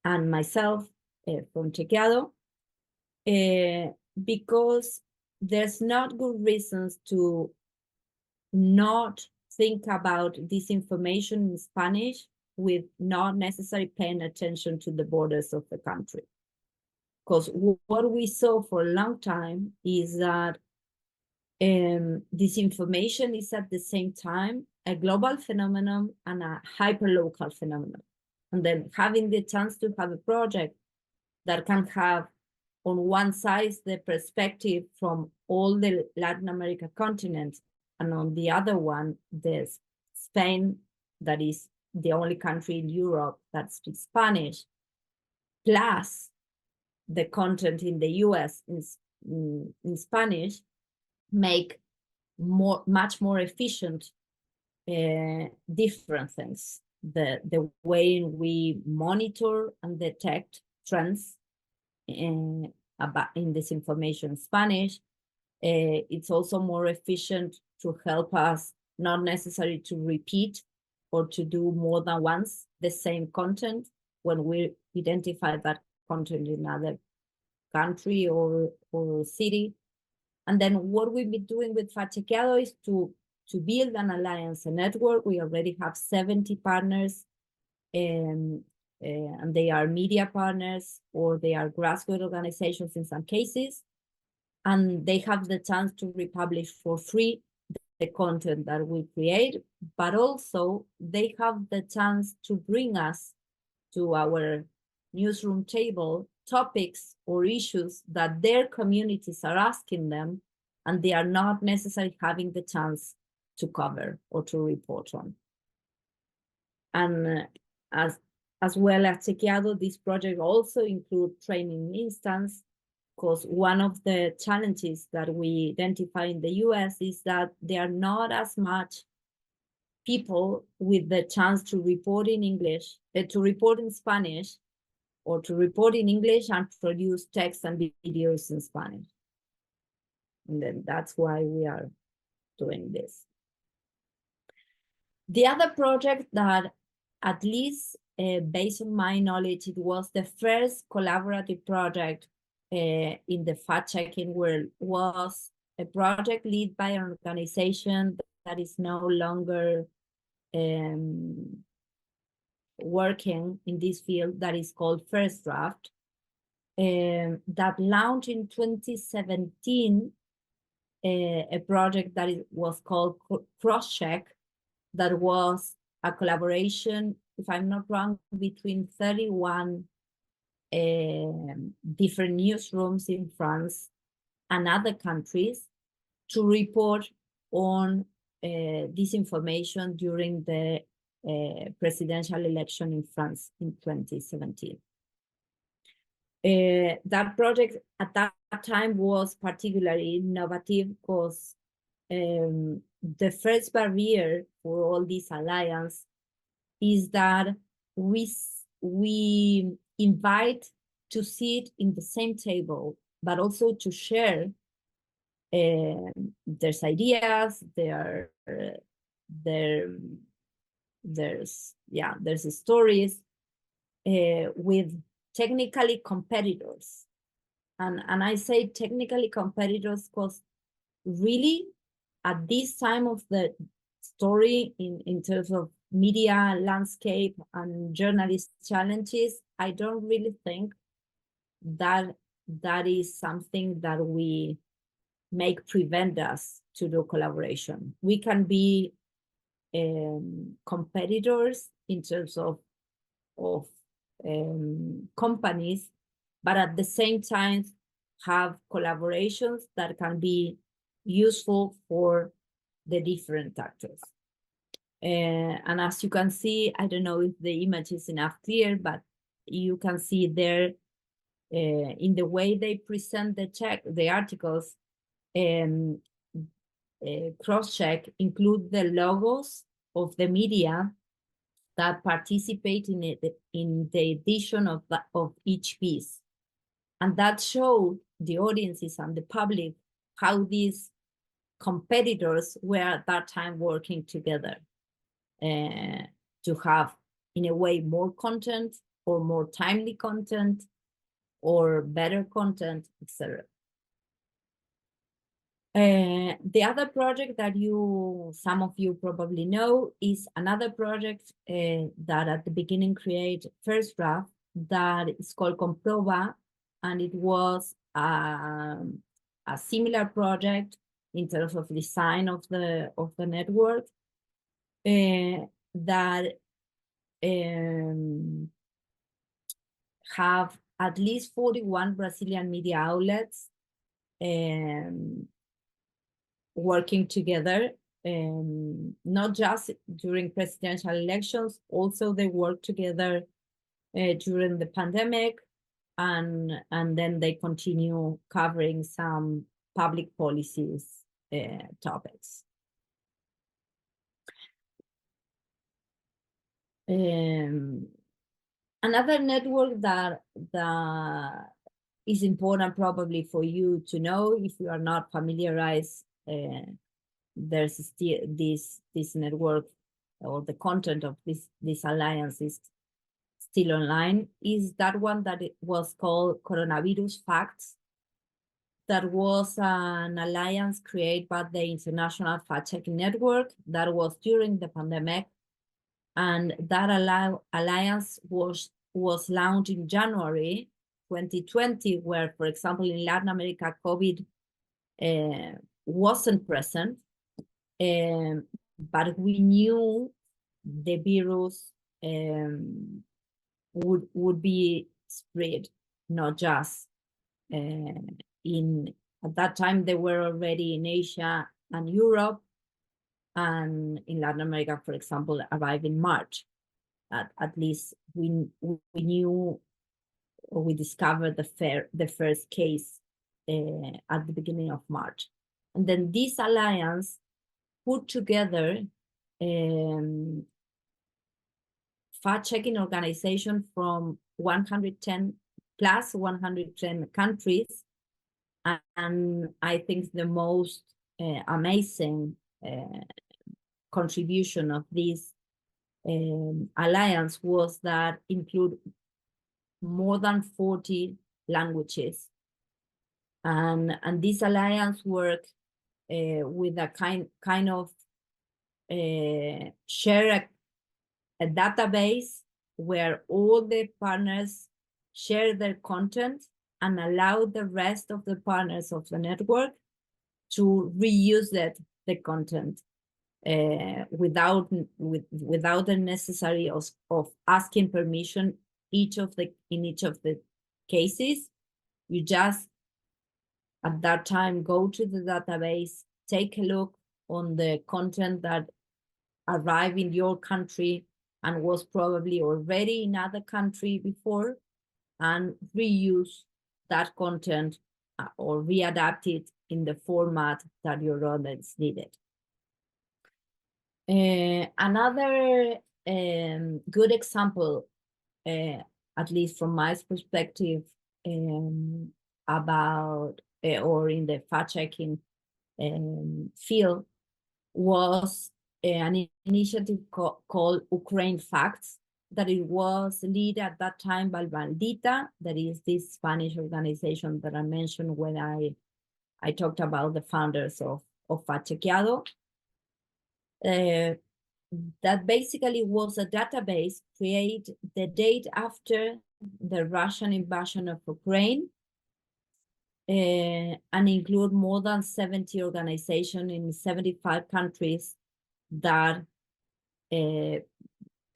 Speaker 2: and myself from Chequeado, because there's not good reasons to not think about disinformation in Spanish with not necessarily paying attention to the borders of the country. Because what we saw for a long time is that disinformation is at the same time a global phenomenon and a hyperlocal phenomenon. And then having the chance to have a project that can have on one side the perspective from all the Latin America continent, and on the other one, the Spain, that is the only country in Europe that speaks Spanish, plus the content in the US in Spanish, make much more efficient different things. The way we monitor and detect trends in disinformation in Spanish, it's also more efficient to help us not necessarily to repeat or to do more than once the same content when we identify that content in another country or city. And then what we've been doing with Fachequeado is to build an alliance, a network. We already have 70 partners, and they are media partners or they are grassroots organizations in some cases. And they have the chance to republish for free the content that we create, but also they have the chance to bring us to our newsroom table topics or issues that their communities are asking them, and they are not necessarily having the chance to cover or to report on. And as well as Chequeado, this project also includes training instance, because one of the challenges that we identify in the US is that there are not as much people with the chance to report in English, to report in Spanish, or to report in English and produce text and videos in Spanish. And then that's why we are doing this. The other project that, at least based on my knowledge, it was the first collaborative project in the fact-checking world, was a project led by an organization that is no longer working in this field, that is called First Draft, that launched in 2017 a project that was called Crosscheck, that was a collaboration, if I'm not wrong, between 31 different newsrooms in France and other countries to report on disinformation during the presidential election in France in 2017. That project at that time was particularly innovative because the first barrier for all this alliance is that we invite to sit in the same table, but also to share there's ideas, there's stories with technically competitors. And I say technically competitors because really at this time of the story in terms of media landscape and journalist challenges, I don't really think that is something that we prevent us to do collaboration. We can be competitors in terms of companies, but at the same time have collaborations that can be useful for the different actors. And as you can see, I don't know if the image is enough clear, but you can see there in the way they present the articles, Crosscheck include the logos of the media that participate in the edition of each piece. And that showed the audiences and the public how these competitors were at that time working together to have, in a way, more content or more timely content or better content, etc. The other project that some of you probably know is another project that at the beginning created First Draft that is called Comproba, and it was a similar project in terms of design of the network that have at least 41 Brazilian media outlets working together, not just during presidential elections, also they work together during the pandemic, and then they continue covering some public policies topics. Another network that is important probably for you to know if you are not familiarized, there's still this network, or the content of this alliance is still online, is that one that it was called Coronavirus Facts. That was an alliance created by the International Fact-Checking Network that was during the pandemic, and that alliance was launched in January 2020, where, for example, in Latin America, COVID wasn't present, but we knew the virus would be spread, not just at that time they were already in Asia and Europe, and in Latin America, for example, arrived in March. At least we knew, or we discovered the first case at the beginning of March. And then this alliance put together fact-checking organization from 110 countries. And I think the most amazing contribution of this alliance was that include more than 40 languages. And this alliance worked with a kind of share a database where all the partners share their content and allow the rest of the partners of the network to reuse the content without the necessary of asking permission in each of the cases. You just at that time go to the database, take a look on the content that arrived in your country and was probably already in other country before, and reuse that content or readapt it in the format that your audience needed. Another good example, at least from my perspective, about or in the fact-checking field, was an initiative called Ukraine Facts, that it was led at that time by Maldita, that is this Spanish organization that I mentioned when I talked about the founders of Fact-Chequeado. That basically was a database created the date after the Russian invasion of Ukraine, and include more than 70 organizations in 75 countries that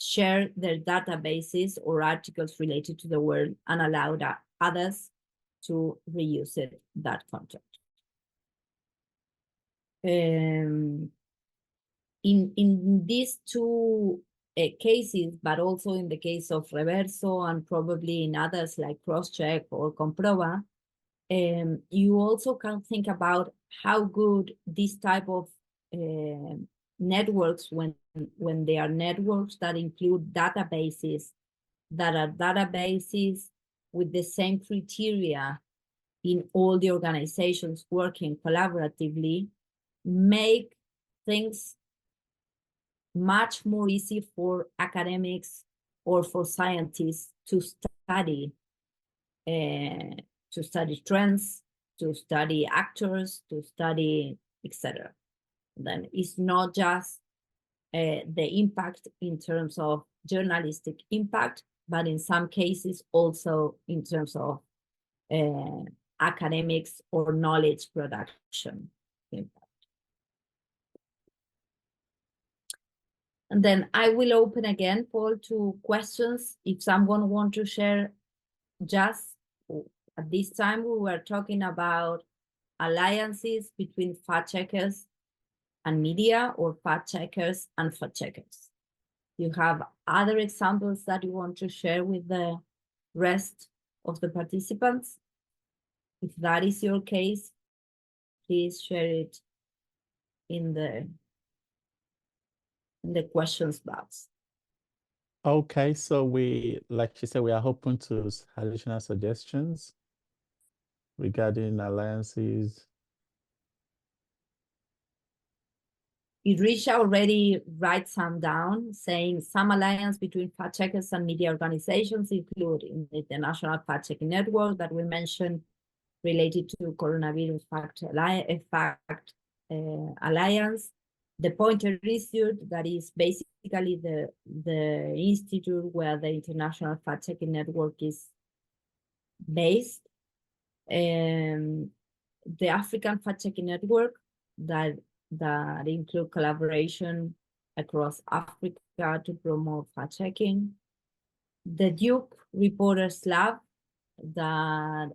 Speaker 2: share their databases or articles related to the world, and allow others to reuse that content. In these two cases, but also in the case of Reverso and probably in others like Crosscheck or Comproba, you also can think about how good this type of networks, when they are networks that include databases, that are databases with the same criteria in all the organizations working collaboratively, make things much more easy for academics or for scientists to study trends, to study actors, to study, etc. Then it's not just the impact in terms of journalistic impact, but in some cases also in terms of academics or knowledge production impact. And then I will open again, Paul, to questions. If someone wants to share, just at this time, we were talking about alliances between fact checkers and media, or fact checkers and fact checkers. You have other examples that you want to share with the rest of the participants? If that is your case, please share it in the questions box.
Speaker 1: Okay, so like she said, we are open to additional suggestions regarding alliances.
Speaker 2: Idrisha already writes some down, saying some alliance between fact checkers and media organizations include in the International Fact Checking Network that we mentioned, related to coronavirus fact alliance. The Pointer Institute, that is basically the institute where the International Fact Checking Network is based. The African Fact Checking Network, that include collaboration across Africa to promote fact checking. The Duke Reporters Lab, that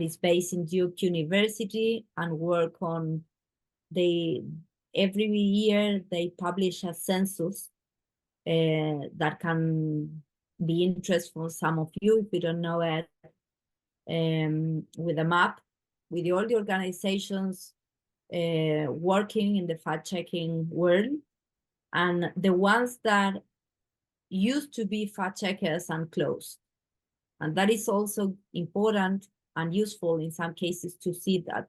Speaker 2: is based in Duke University and work on, every year they publish a census that can be interest for some of you if you don't know it, with a map with all the organizations working in the fact-checking world, and the ones that used to be fact checkers and closed. And that is also important and useful in some cases to see that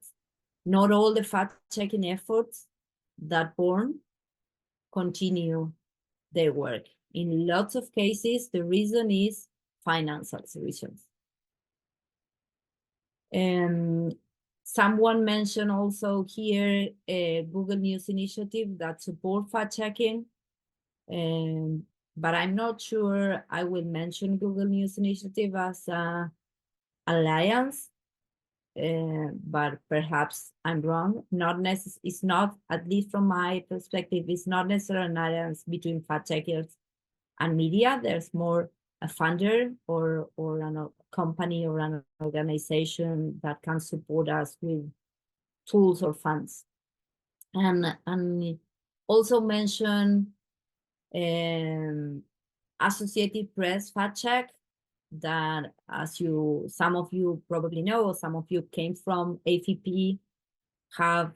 Speaker 2: not all the fact-checking efforts that born continue their work. In lots of cases, the reason is financial reasons. Someone mentioned also here a Google News initiative that support fact-checking, but I'm not sure I will mention Google News initiative as an alliance, but perhaps I'm wrong. It's not, at least from my perspective, it's not necessarily an alliance between fact checkers and media. There's more a funder or a company or an organization that can support us with tools or funds. And also mention Associated Press fact check, that as some of you probably know, or some of you came from AFP, have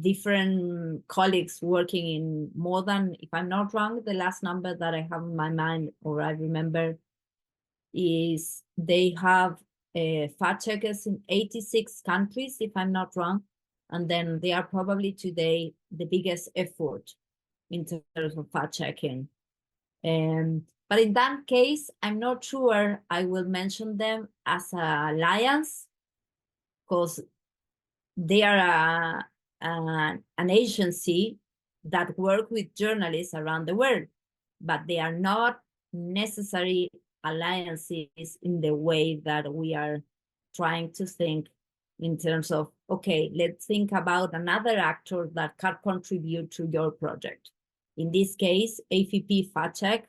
Speaker 2: different colleagues working in more than, if I'm not wrong, the last number that I have in my mind or I remember is they have fact checkers in 86 countries, if I'm not wrong. And then they are probably today the biggest effort in terms of fact checking. But in that case, I'm not sure I will mention them as an alliance, because they are an agency that work with journalists around the world, but they are not necessary alliances in the way that we are trying to think in terms of, okay, let's think about another actor that can contribute to your project. In this case, AFP Fact Check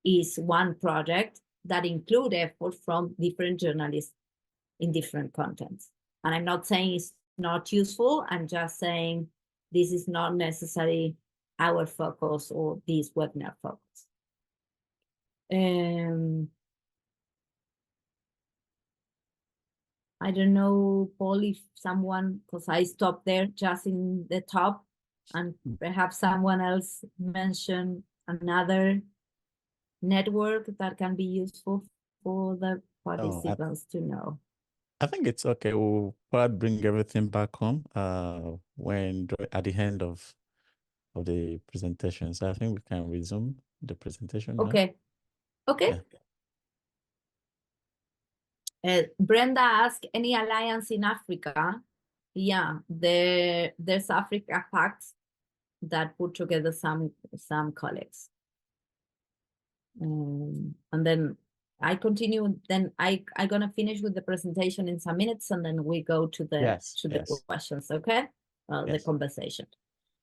Speaker 2: is one project that include effort from different journalists in different contents. And I'm not saying it's not useful, I'm just saying this is not necessarily our focus or this webinar focus. I don't know, Paul, if someone, because I stopped there just in the top, and perhaps someone else mentioned another network that can be useful for the participants to know.
Speaker 1: I think it's okay. We'll probably bring everything back home at the end of the presentation. So I think we can resume the presentation now.
Speaker 2: Okay. Okay.
Speaker 1: Yeah.
Speaker 2: Brenda asked, any alliance in Africa? Yeah, there's Africa Facts that put together some colleagues. And then I continue, then I'm gonna finish with the presentation in some minutes, and then we go to the
Speaker 1: Yes,
Speaker 2: the
Speaker 1: yes.
Speaker 2: questions, okay? The
Speaker 1: Yes.
Speaker 2: conversation.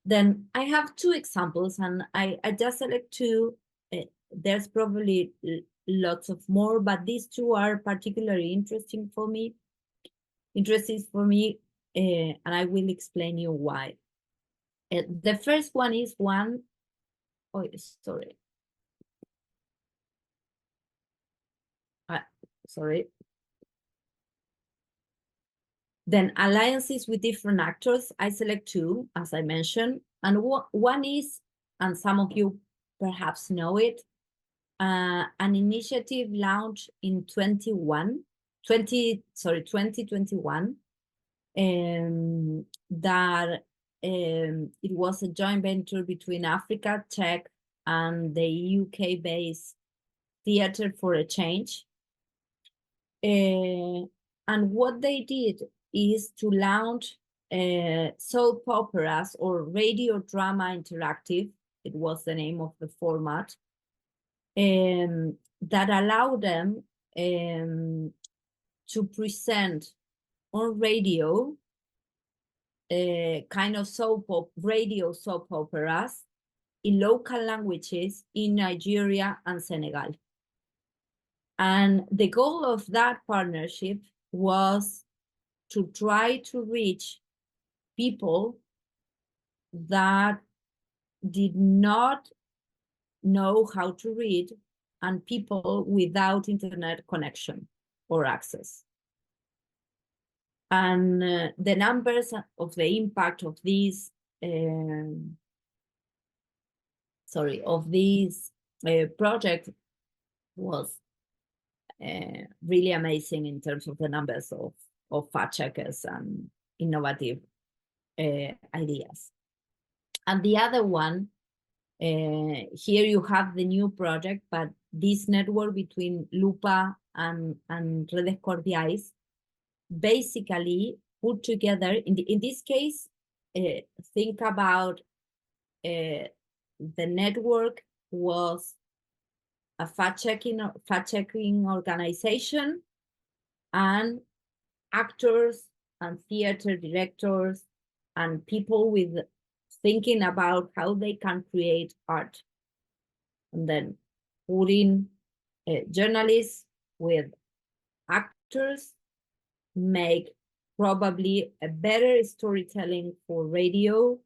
Speaker 2: Then I have two examples, and I just select two. There's probably lots of more, but these two are particularly interesting for me. And I will explain you why. The first one is one. Oh, sorry. Sorry. Then alliances with different actors. I select two, as I mentioned, and one is, and some of you perhaps know it, an initiative launched in 2021, that it was a joint venture between Africa Tech and the UK-based Theatre for a Change. And what they did is to launch soap operas, or radio drama interactive. It was the name of the format, that allowed them to present on radio kind of radio soap operas in local languages in Nigeria and Senegal. And the goal of that partnership was to try to reach people that did not know how to read, and people without internet connection or access. And the numbers of the impact of these project was really amazing in terms of the numbers of fact checkers and innovative ideas. And the other one, here you have the new project, but this network between Lupa and Redes Cordiais basically put together, in this case, think about the network was a fact-checking organization, and actors and theater directors and people with thinking about how they can create art. And then putting journalists with actors make probably a better storytelling for radio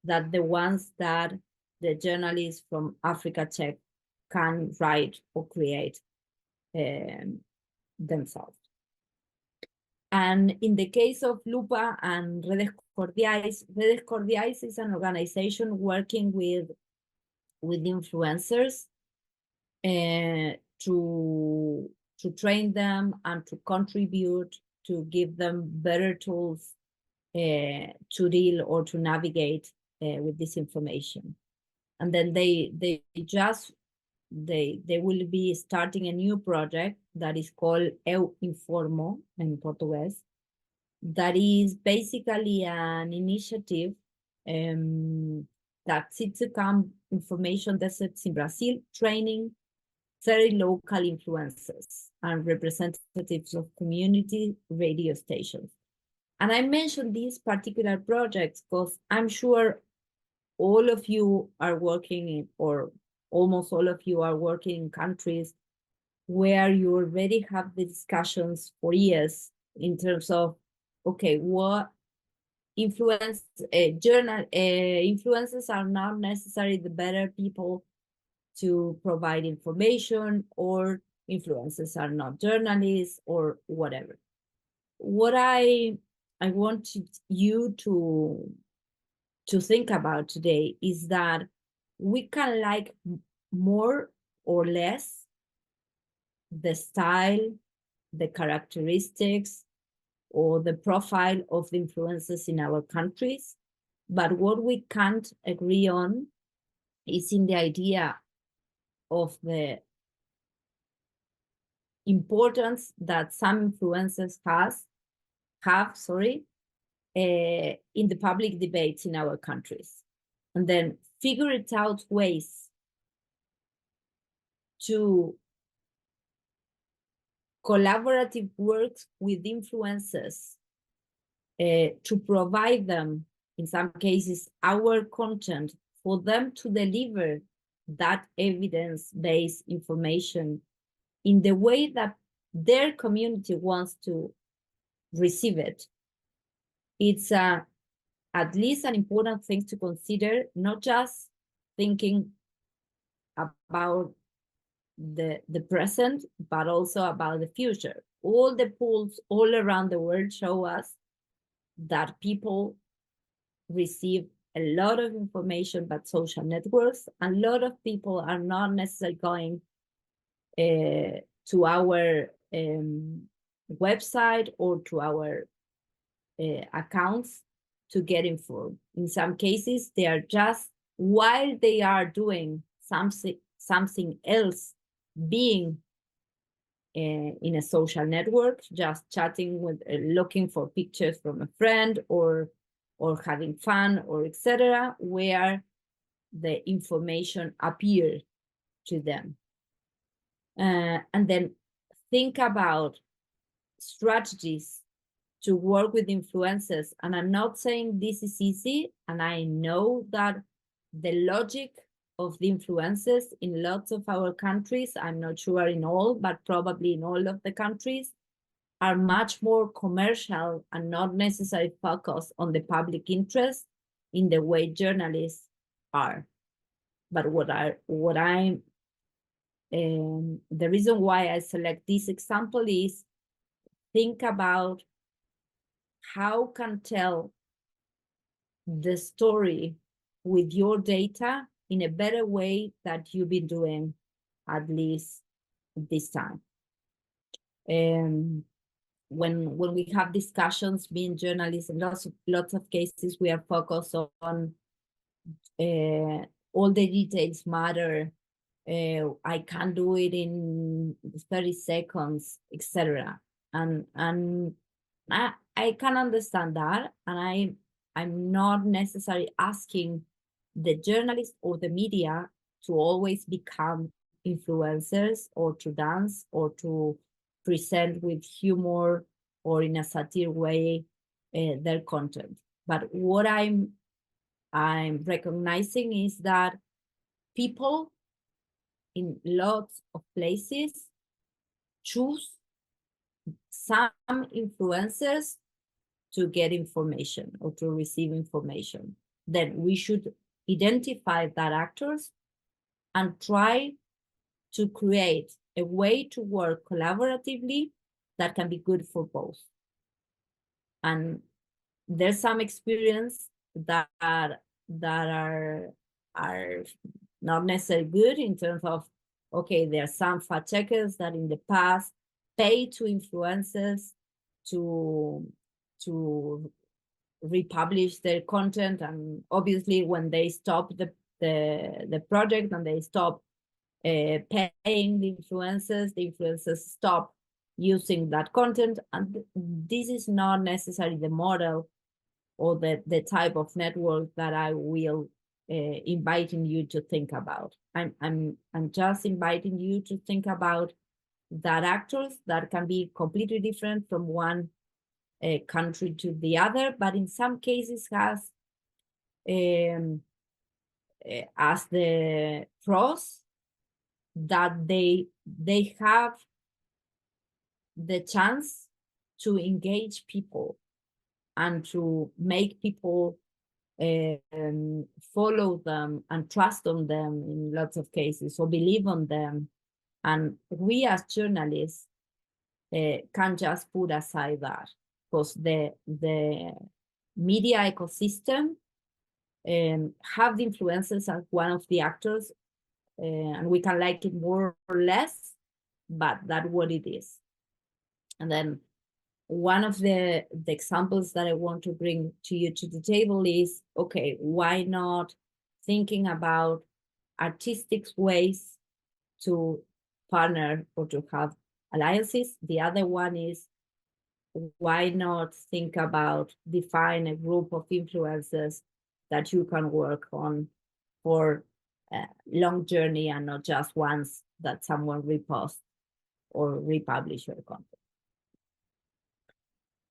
Speaker 2: than the ones that the journalists from Africa Tech can write or create themselves. And in the case of Lupa and Redes Cordiais is an organization working with influencers to train them and to contribute to give them better tools to deal or to navigate with this information. And then they will be starting a new project that is called Eu Informo in Portuguese. That is basically an initiative that seeks to come information deserts in Brazil, training 30 local influencers and representatives of community radio stations. And I mentioned these particular projects because I'm sure all of you are working in, or almost all of you are working in countries where you already have the discussions for years in terms of, okay, what influencers are not necessarily the better people to provide information, or influencers are not journalists, or whatever. What I want you to think about today is that we can like more or less the style, the characteristics, or the profile of the influencers in our countries. But what we can't agree on is in the idea of the importance that some influencers have in the public debates in our countries. And then figure it out ways to collaborative work with influencers to provide them, in some cases, our content for them to deliver that evidence-based information in the way that their community wants to receive it. It's at least an important thing to consider, not just thinking about the present, but also about the future. All the polls all around the world show us that people receive a lot of information about social networks. A lot of people are not necessarily going to our website or to our accounts to get informed. In some cases, they are just, while they are doing something else, being in a social network, just chatting with, looking for pictures from a friend, or having fun, or etc., where the information appears to them. And then think about strategies to work with influencers. And I'm not saying this is easy, and I know that the logic of the influencers in lots of our countries, I'm not sure in all, but probably in all of the countries, are much more commercial and not necessarily focused on the public interest in the way journalists are. But the reason why I select this example is, think about how can tell the story with your data in a better way that you've been doing at least this time. When we have discussions, being journalists, in lots of cases, we are focused on all the details matter. I can do it in 30 seconds, etc. And I can understand that, and I'm not necessarily asking the journalist or the media to always become influencers, or to dance, or to present with humor or in a satire way their content. But what I'm recognizing is that people in lots of places choose some influencers to get information or to receive information. Then we should identify that actors and try to create a way to work collaboratively that can be good for both. And there's some experience that are not necessarily good in terms of, okay, there are some fact checkers that in the past pay to influencers to republish their content, and obviously when they stop the project and they stop paying the influencers stop using that content. And this is not necessarily the model or the type of network that I will inviting you to think about. I'm just inviting you to think about that actors that can be completely different from one country to the other, but in some cases has as the pros that they have the chance to engage people and to make people follow them and trust on them in lots of cases, or believe on them. And we as journalists can't just put aside that, because the media ecosystem have the influencers as one of the actors, and we can like it more or less, but that's what it is. And then one of the examples that I want to bring to you to the table is, okay, why not thinking about artistic ways to partner or to have alliances? The other one is, why not think about define a group of influencers that you can work on for a long journey and not just once that someone reposts or republish your content.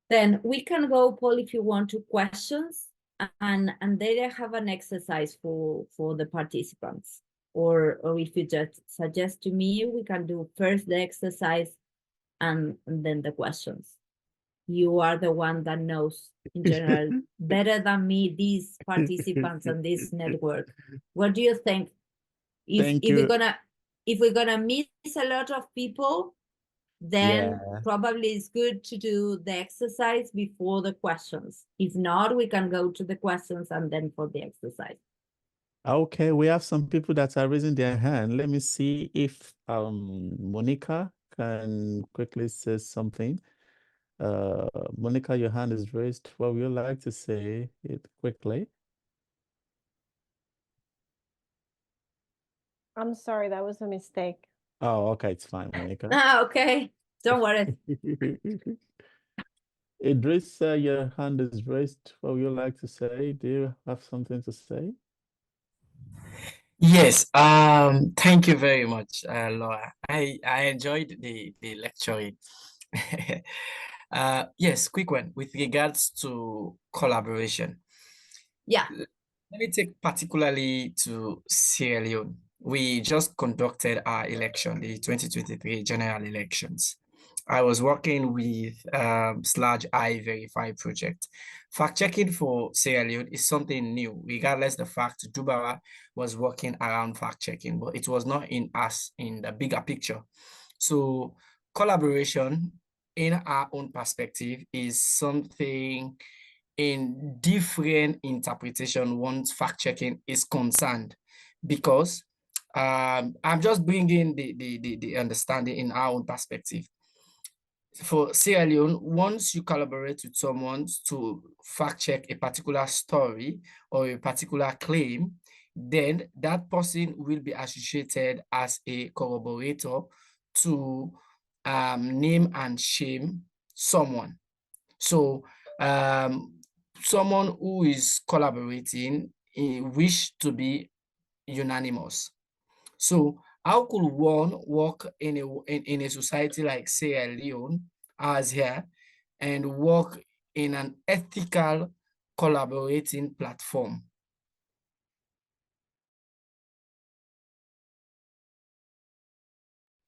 Speaker 2: Then we can go, Paul, if you want, to questions, and there I have an exercise for the participants. Or if you just suggest to me, we can do first the exercise and then the questions. You are the one that knows in general better than me these participants and this network. What do you think?
Speaker 1: Thank you.
Speaker 2: If we're gonna miss a lot of people, then probably it's good to do the exercise before the questions. If not, we can go to the questions and then for the exercise.
Speaker 1: Okay, we have some people that are raising their hand. Let me see if Monica can quickly say something. Monica, your hand is raised. What would you like to say it quickly?
Speaker 5: I'm sorry, that was a mistake.
Speaker 1: Oh, okay, it's fine, Monica.
Speaker 2: Okay, don't worry.
Speaker 1: Idris, your hand is raised. What would you like to say? Do you have something to say?
Speaker 6: Yes, thank you very much, Laura. I enjoyed the lecturing. Yes, quick one with regards to collaboration.
Speaker 2: Yeah.
Speaker 6: Let me take particularly to Sierra Leone. We just conducted our election, the 2023 general elections. I was working with /I Verify project. Fact checking for Sierra Leone is something new, regardless the fact Dubara was working around fact checking, but it was not in the bigger picture. So collaboration in our own perspective is something in different interpretation once fact checking is concerned, because I'm just bringing the understanding in our own perspective. For Sierra Leone, once you collaborate with someone to fact check a particular story or a particular claim, then that person will be associated as a corroborator to name and shame someone. So someone who is collaborating wish to be unanimous. So how could one work in a society like Sierra Leone as here and work in an ethical collaborating platform?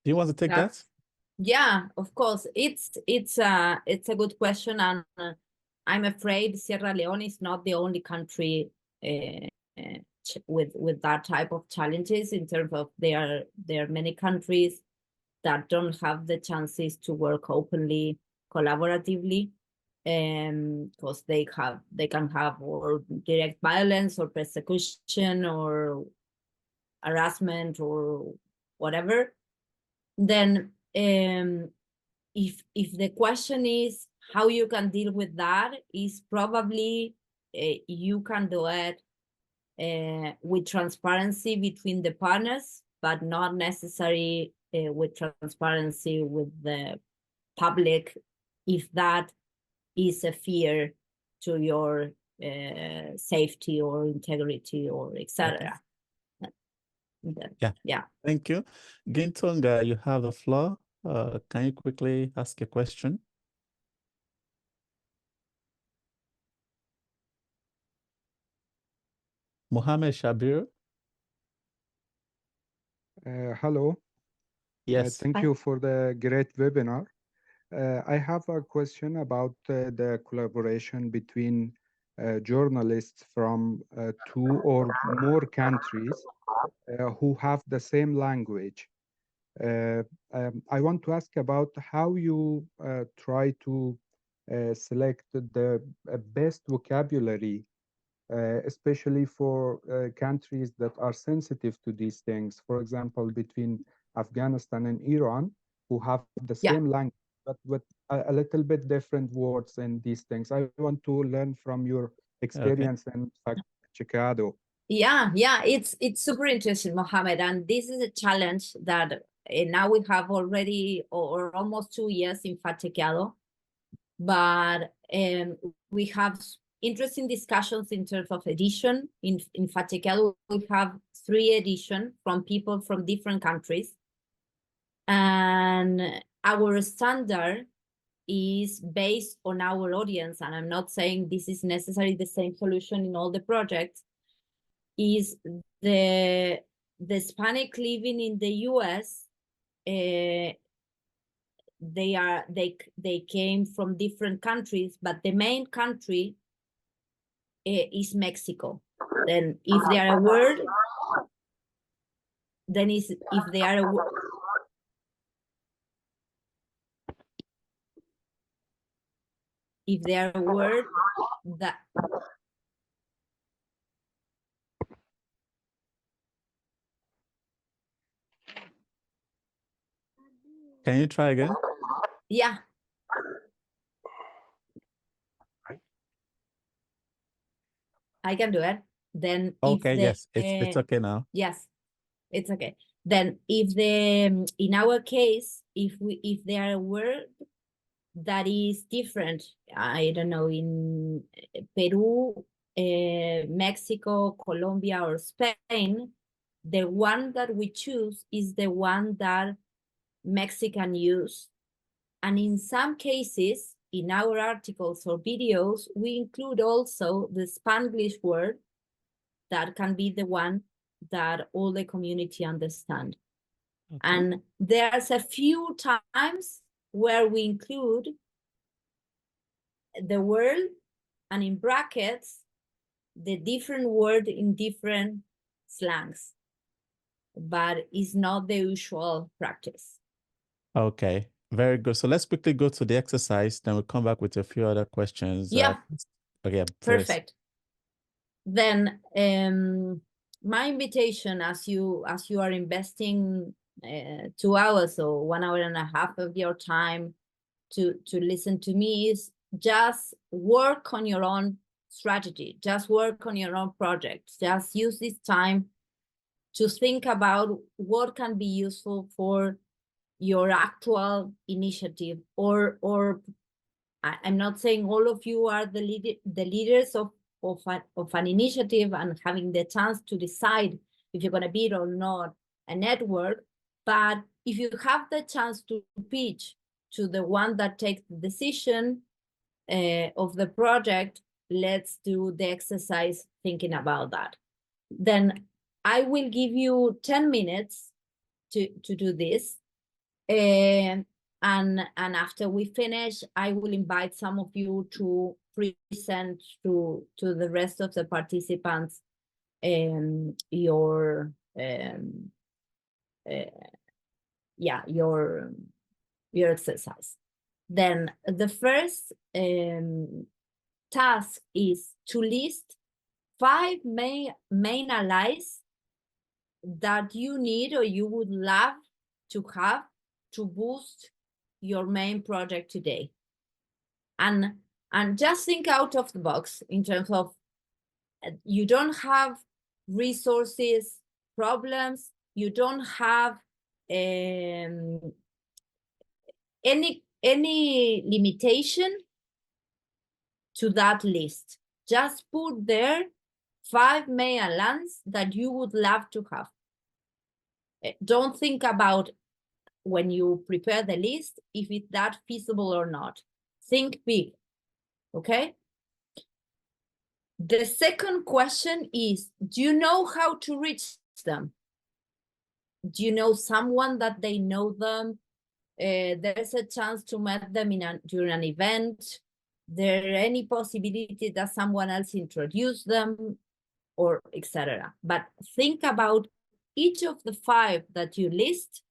Speaker 1: Do you want to take that?
Speaker 2: Yeah, of course. It's a good question, and I'm afraid Sierra Leone is not the only country with that type of challenges. In terms of there are many countries that don't have the chances to work openly, collaboratively, because they can have or direct violence or persecution or harassment or whatever. Then if the question is how you can deal with that, is probably you can do it with transparency between the partners, but not necessarily with transparency with the public, if that is a fear to your safety or integrity or etc. Yeah.
Speaker 1: Thank you. Gintonga, you have the floor. Can you quickly ask a question? Mohammed Shabir.
Speaker 7: Hello.
Speaker 1: Yes.
Speaker 7: Thank you for the great webinar. I have a question about the collaboration between journalists from 2 or more countries who have the same language. I want to ask about how you try to select the best vocabulary, especially for countries that are sensitive to these things. For example, between Afghanistan and Iran, who have the same language, but with a little bit different words and these things. I want to learn from your experience in Chicago.
Speaker 2: Yeah, it's super interesting, Mohammed, and this is a challenge that now we have already or almost 2 years in Fatiqueado, but we have interesting discussions in terms of edition. In Fatiqueado, we have 3 editions from people from different countries, And our standard is based on our audience, and I'm not saying this is necessarily the same solution in all the projects, is the Hispanic living in the US. They came from different countries, but the main country is Mexico. Then if they are a word, then is if they are a if they are a word that
Speaker 1: Can you try again?
Speaker 2: yeah. I can do it. Then
Speaker 1: Okay,
Speaker 2: if
Speaker 1: yes, it's okay now.
Speaker 2: yes, it's okay. Then if in our case, if they are a word that is different, I don't know, in Peru, Mexico, Colombia, or Spain, the one that we choose is the one that Mexican use. And in some cases, in our articles or videos, we include also the Spanglish word that can be the one that all the community understand.
Speaker 1: Okay.
Speaker 2: And there's a few times where we include the word and in brackets, the different word in different slangs, but it's not the usual practice.
Speaker 1: Okay, very good. So let's quickly go to the exercise, then we'll come back with a few other questions.
Speaker 2: Yeah.
Speaker 1: Okay,
Speaker 2: Perfect. Then my invitation, as you are investing 2 hours or 1 hour and a half of your time to listen to me, is just work on your own strategy, just work on your own project, just use this time to think about what can be useful for your actual initiative, or I'm not saying all of you are the leaders of an initiative and having the chance to decide if you're going to be or not a network, but if you have the chance to pitch to the one that takes the decision of the project, let's do the exercise thinking about that. Then I will give you 10 minutes to do this. And after we finish, I will invite some of you to present to the rest of the participants your exercise. Then the first task is to list 5 main allies that you need or you would love to have to boost your main project today. And just think out of the box in terms of you don't have resources problems, you don't have any limitation to that list. Just put there 5 main allies that you would love to have. Don't think about when you prepare the list if it's that feasible or not. Think big, okay? The second question is, do you know how to reach them? Do you know someone that they know them? There's a chance to meet them during an event. There any possibility that someone else introduced them, or etc. But think about each of the 5 that you list,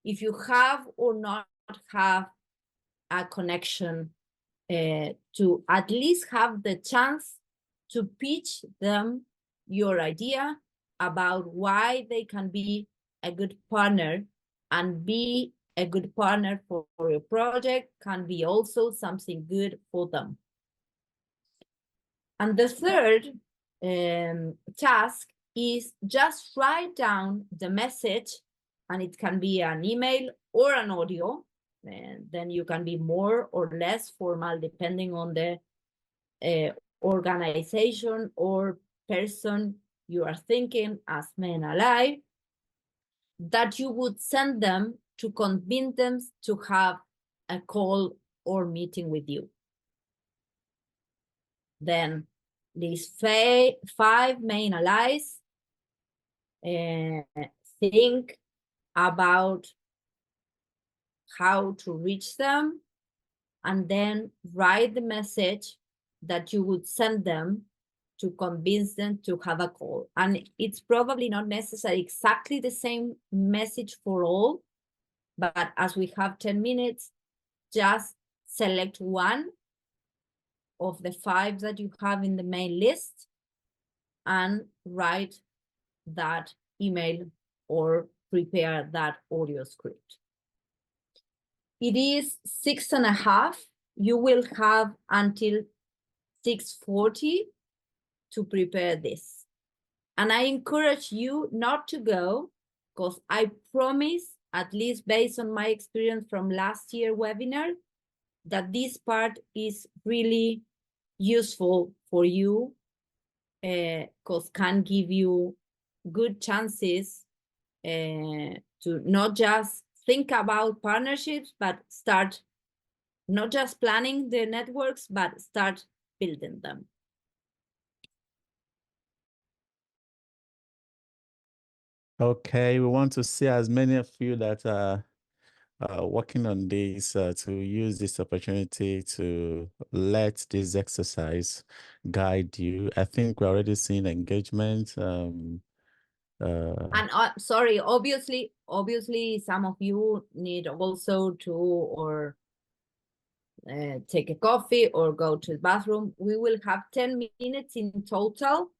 Speaker 2: if you have or not have a connection to at least have the chance to pitch them your idea about why they can be a good partner, and be a good partner for your project can be also something good for them. And the third task is just write down the message, and it can be an email or an audio, and then you can be more or less formal depending on the organization or person you are thinking as main ally, that you would send them to convince them to have a call or meeting with you. Then these five main allies think about how to reach them, and then write the message that you would send them to convince them to have a call. And it's probably not necessarily exactly the same message for all, but as we have 10 minutes, just select one of the five that you have in the main list and write that email or prepare that audio script. It is 6:30. You will have until 6:40 to prepare this. And I encourage you not to go, because I promise, at least based on my experience from last year webinar, that this part is really useful for you, because can give you good chances to not just think about partnerships, but start not just planning the networks, but start building them.
Speaker 1: Okay, we want to see as many of you that are working on this to use this opportunity to let this exercise guide you. I think we're already seeing engagement.
Speaker 2: And sorry, obviously, some of you need also to or take a coffee or go to the bathroom. We will have 10 minutes in total,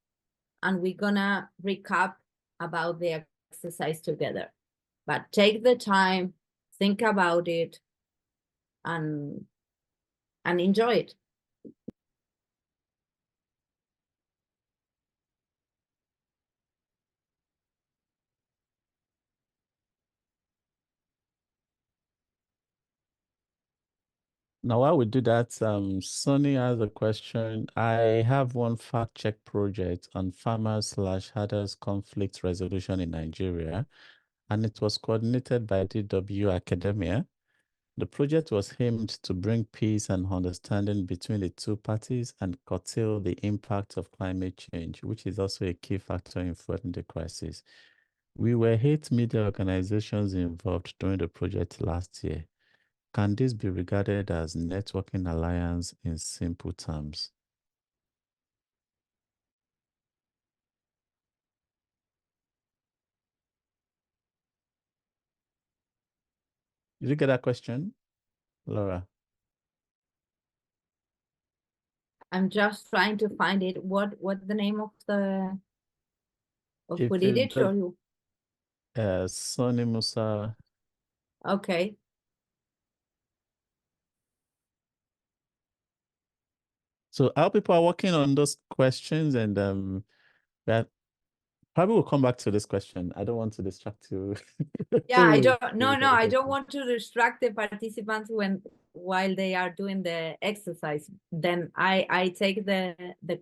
Speaker 2: and we're gonna recap about the exercise together. But take the time, think about it, and enjoy it.
Speaker 1: Now, while we do that, Sonny has a question. I have one fact check project on farmers/herders conflict resolution in Nigeria, and it was coordinated by DW Academia. The project was aimed to bring peace and understanding between the two parties and curtail the impact of climate change, which is also a key factor in fueling the crisis. We were 8 media organizations involved during the project last year. Can this be regarded as networking alliance in simple terms? Did you get that question, Laura?
Speaker 2: I'm just trying to find it. What the name of the who did it? Or you?
Speaker 1: Sonny Musa.
Speaker 2: Okay.
Speaker 1: So our people are working on those questions, and that probably will come back to this question. I don't want to distract you.
Speaker 2: Yeah, I don't. No, I don't want to distract the participants while they are doing the exercise. Then I take the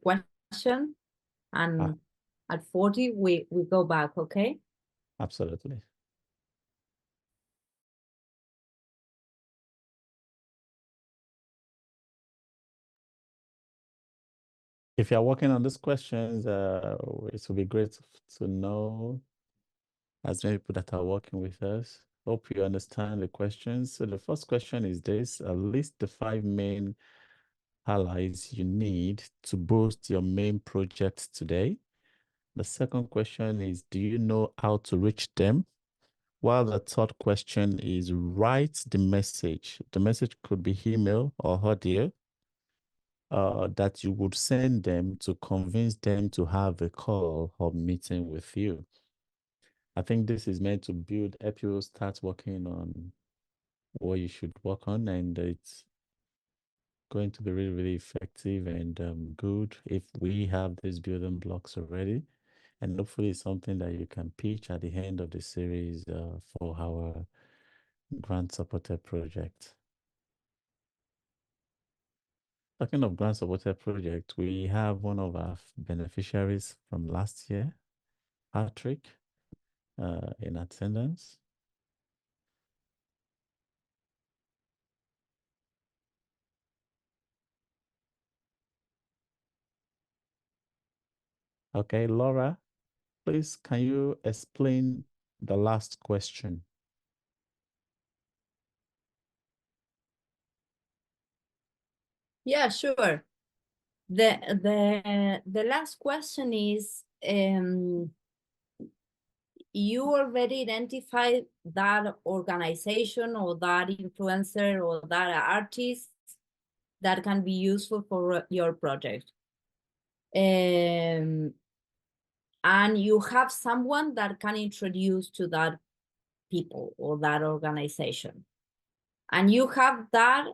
Speaker 2: question, and at 40 we go back. Okay.
Speaker 1: Absolutely. If you're working on these questions, it will be great to know as many people that are working with us. Hope you understand the questions. So the first question is this: list the 5 main allies you need to boost your main project today. The second question is, do you know how to reach them? While the third question is, write the message. The message could be email or audio that you would send them to convince them to have a call or meeting with you. I think this is meant to help you start working on what you should work on, and it's going to be really, really effective and good if we have these building blocks already. And hopefully it's something that you can pitch at the end of the series for our grant supported project. Talking of grant supported project, we have one of our beneficiaries from last year, Patrick, in attendance. Okay, Laura, please, can you explain the last question?
Speaker 2: Yeah, sure. The last question is, you already identified that organization or that influencer or that artist that can be useful for your project. And you have someone that can introduce to that people or that organization. And you have that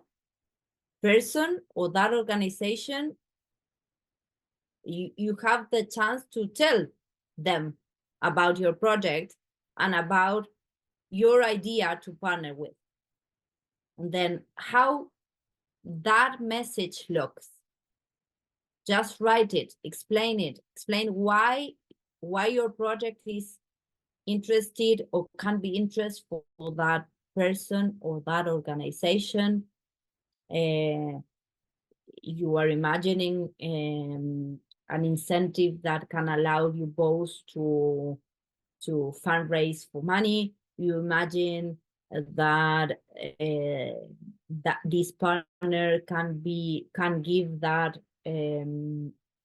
Speaker 2: person or that organization, you have the chance to tell them about your project and about your idea to partner with. And then how that message looks. Just write it, explain why your project is interested or can be interest for that person or that organization. You are imagining an incentive that can allow you both to fundraise for money. You imagine that that this partner can give that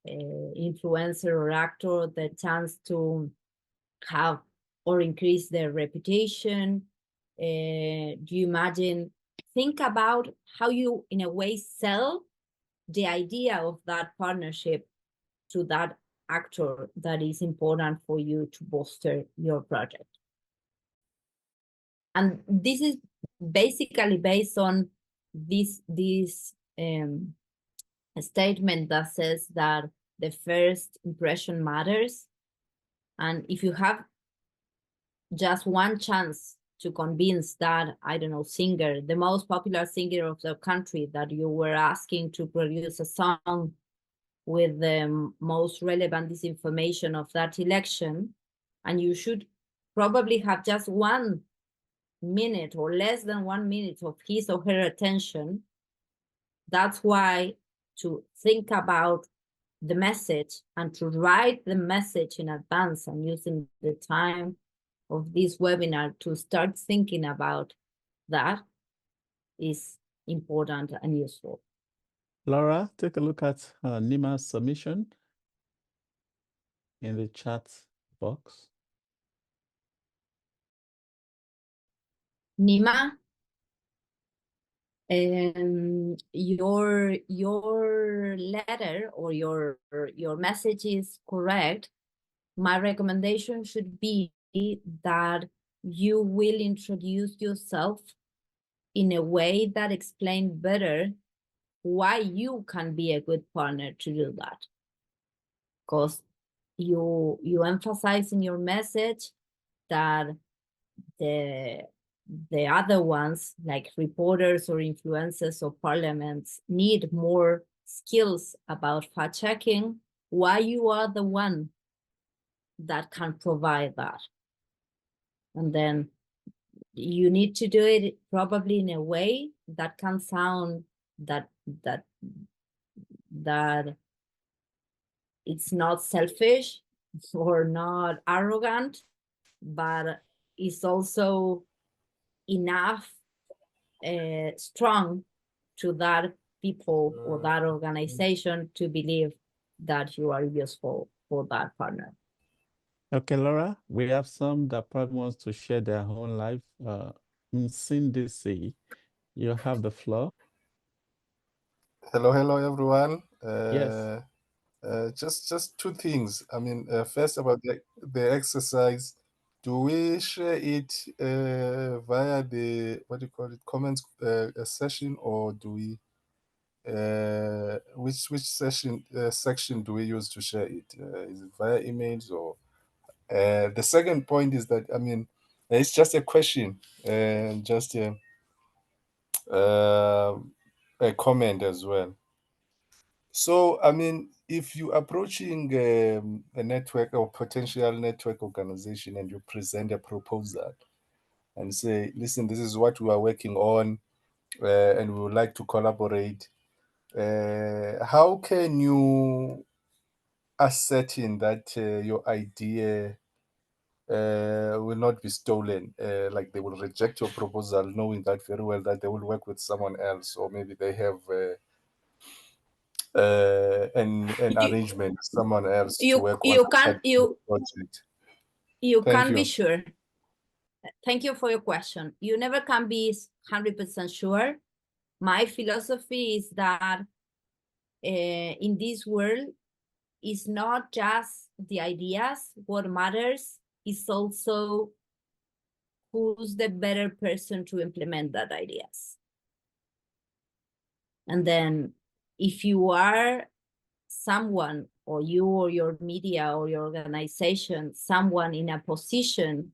Speaker 2: influencer or actor the chance to have or increase their reputation. Do you imagine, think about how you in a way sell the idea of that partnership to that actor that is important for you to bolster your project. And this is basically based on this statement that says that the first impression matters. And if you have just one chance to convince that, I don't know, singer, the most popular singer of the country that you were asking to produce a song with the most relevant disinformation of that election, and you should probably have just 1 minute or less than 1 minute of his or her attention. That's why to think about the message and to write the message in advance and using the time of this webinar to start thinking about that is important and useful.
Speaker 1: Laura, take a look at Nima's submission in the chat box.
Speaker 2: Nima, your letter or your message is correct. My recommendation should be that you will introduce yourself in a way that explains better why you can be a good partner to do that. Because you emphasize in your message that the other ones, like reporters or influencers or parliaments, need more skills about fact checking, why you are the one that can provide that. And then you need to do it probably in a way that can sound that it's not selfish or not arrogant, but it's also enough strong to that people or that organization to believe that you are useful for that partner.
Speaker 1: Okay, Laura, we have some that probably wants to share their own life. Cindy C, you have the floor.
Speaker 8: Hello, everyone.
Speaker 1: Yes.
Speaker 8: Just two things. I mean, first about the exercise. Do we share it via the comments session, or do we which section do we use to share it? Is it via emails or? The second point is that, I mean, it's just a question and just a comment as well. So, I mean, if you're approaching a network or potential network organization and you present a proposal and say, listen, this is what we are working on and we would like to collaborate, how can you asserting that your idea will not be stolen, like they will reject your proposal knowing that very well that they will work with someone else, or maybe they have an arrangement with someone else to work on the project.
Speaker 2: You
Speaker 8: Thank
Speaker 2: can be
Speaker 8: you.
Speaker 2: sure. Thank you for your question. You never can be 100% sure. My philosophy is that in this world, it's not just the ideas. What matters is also who's the better person to implement that ideas. And then if you are someone, or you or your media or your organization, someone in a position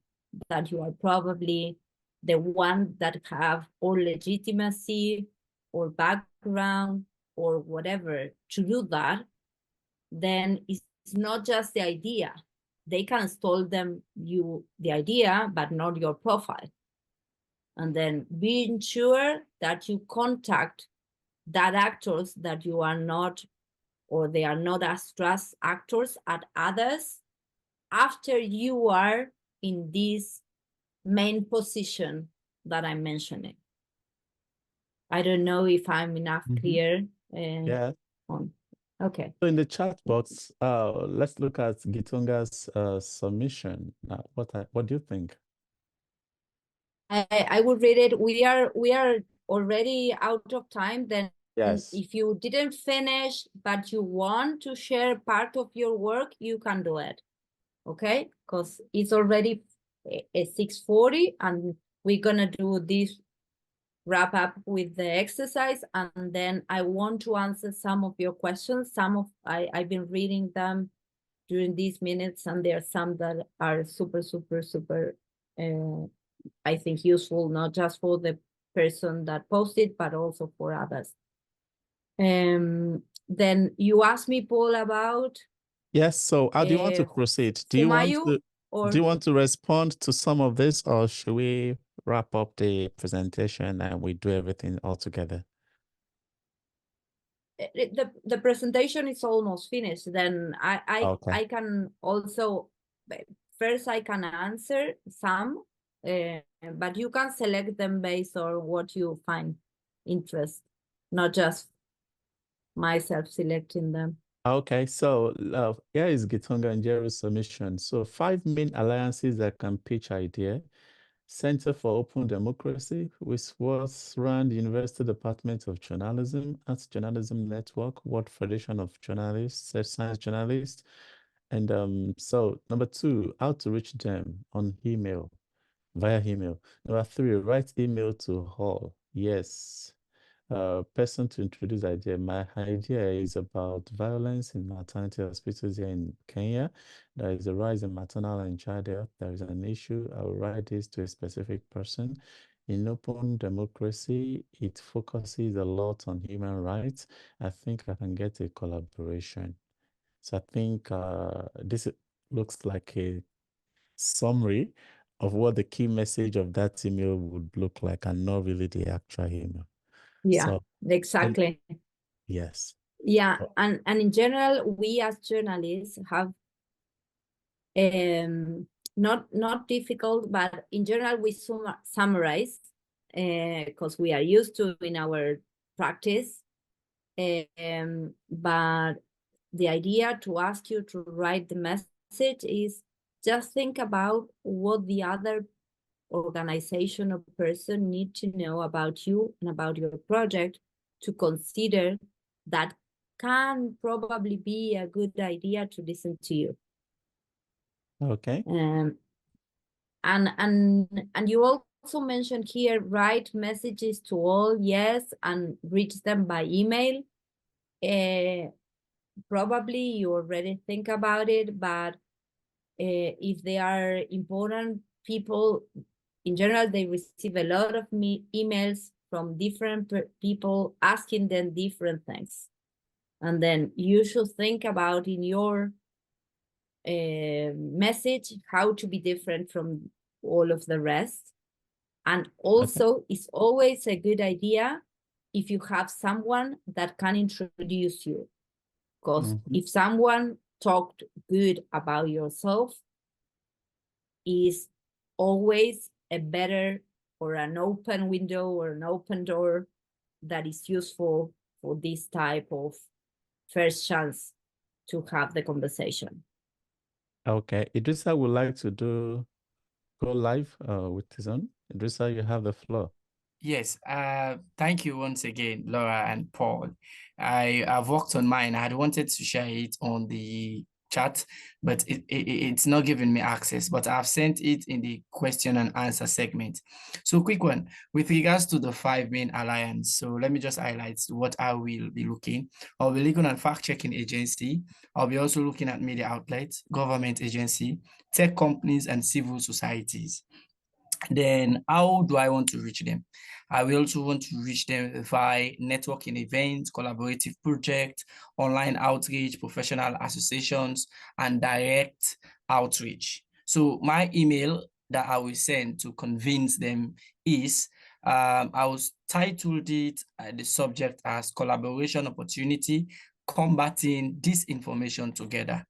Speaker 2: that you are probably the one that have or legitimacy or background or whatever to do that, then it's not just the idea. They can stole the idea, but not your profile. And then being sure that you contact that actors that you are not, or they are not as trust actors at others after you are in this main position that I'm mentioning. I don't know if I'm enough clear.
Speaker 1: Yeah.
Speaker 2: Okay.
Speaker 1: So in the chat box, let's look at Gitonga's submission. What do you think?
Speaker 2: I would read it. We are already out of time. Then
Speaker 1: Yes.
Speaker 2: if you didn't finish, but you want to share part of your work, you can do it. Okay, because it's already 6:40, and we're gonna do this wrap up with the exercise, and then I want to answer some of your questions. I've been reading them during these minutes, and there are some that are super I think useful, not just for the person that posted, but also for others. Then you asked me, Paul, about
Speaker 1: yes. So how do you want to proceed? Do you want to respond to some of this, or should we wrap up the presentation and we do everything all together?
Speaker 2: The presentation is almost finished. Then I can also, first I can answer some, but you can select them based on what you find interest, not just myself selecting them.
Speaker 1: Okay, so here is Gitonga and Jerry's submission. So 5 main alliances that can pitch idea: Center for Open Democracy, Witwatersrand University Department of Journalism, Arts Journalism Network, World Federation of Journalists, Science Journalists. And so number 2, how to reach them on email, via email. Number 3, write email to Hall. Yes. Person to introduce idea. My idea is about violence in maternity hospitals here in Kenya. There is a rise in maternal and child health. There is an issue. I will write this to a specific person. In open democracy, it focuses a lot on human rights. I think I can get a collaboration. So I think this looks like a summary of what the key message of that email would look like, and not really the actual email.
Speaker 2: Yeah,
Speaker 1: so,
Speaker 2: exactly.
Speaker 1: Yes.
Speaker 2: Yeah, and in general, we as journalists have not difficult, but in general we summarize because we are used to in our practice. But the idea to ask you to write the message is just think about what the other organization or person need to know about you and about your project to consider that can probably be a good idea to listen to you.
Speaker 1: Okay.
Speaker 2: And you also mentioned here, write messages to all, yes, and reach them by email. Probably you already think about it, but if they are important people, in general, they receive a lot of emails from different people asking them different things. And then you should think about in your message how to be different from all of the rest. And also, it's always a good idea if you have someone that can introduce you. Because if someone talked good about yourself is always a better or an open window or an open door that is useful for this type of first chance to have the conversation.
Speaker 1: Okay, Idrissa would like to go live with his own. Idrissa, you have the floor.
Speaker 6: Yes, thank you once again, Laura and Paul. I've worked on mine. I had wanted to share it on the chat, but it's not giving me access, but I've sent it in the question and answer segment. So quick one, with regards to the 5 main alliance. So let me just highlight what I will be looking. I'll be looking at fact-checking agency. I'll be also looking at media outlets, government agency, tech companies, and civil societies. Then how do I want to reach them? I will also want to reach them via networking events, collaborative projects, online outreach, professional associations, and direct outreach. So my email that I will send to convince them is, I will title it the subject as collaboration opportunity, combating disinformation together.